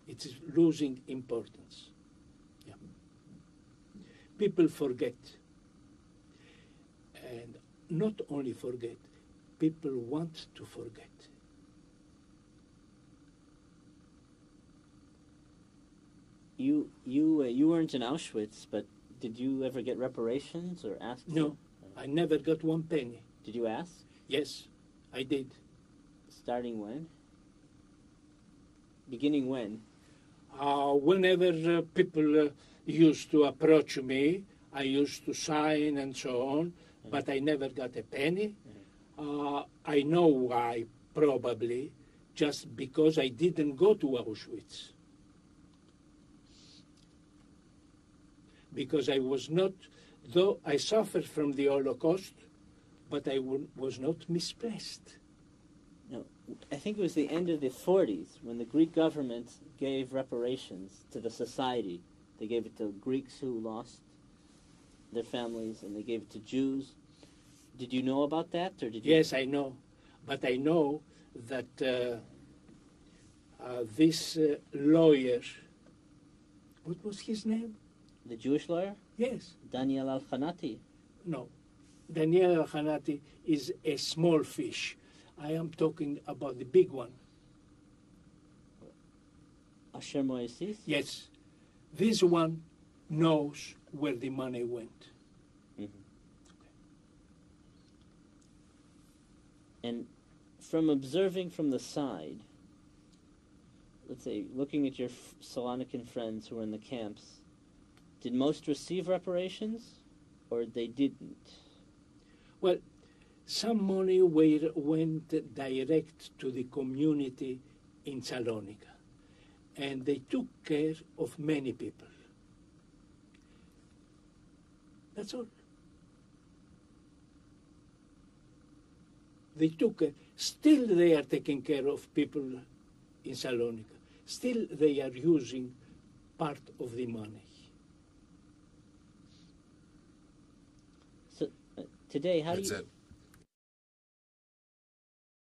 It is losing importance. Yeah. People forget. And not only forget, people want to forget. You weren't in Auschwitz, but did you ever get reparations or ask? No, I never got one penny. Did you ask? Yes, I did. Starting when? Beginning when? Whenever people used to approach me, I used to sign and so on, but I never got a penny. I know why, probably, just because I didn't go to Auschwitz. Because I was not, though I suffered from the Holocaust, but I was not misplaced. No, I think it was the end of the 40s when the Greek government gave reparations to the society. They gave it to Greeks who lost their families, and they gave it to Jews. Did you know about that, or did you? Yes, I know. But I know that this lawyer, what was his name? The Jewish lawyer? Yes. Daniel Al-Khanati. No. Daniel Al-Khanati is a small fish. I am talking about the big one. Asher Moesis? Yes. This one knows where the money went. Mhm. And from observing from the side, let's say, looking at your Salonican friends who were in the camps, did most receive reparations? or they didn't? Well, some money went direct to the community in Salonika, and they took care of many people. That's all. They took care. Still they are taking care of people in Salonika. Still they are using part of the money. So today, how That's do you... it.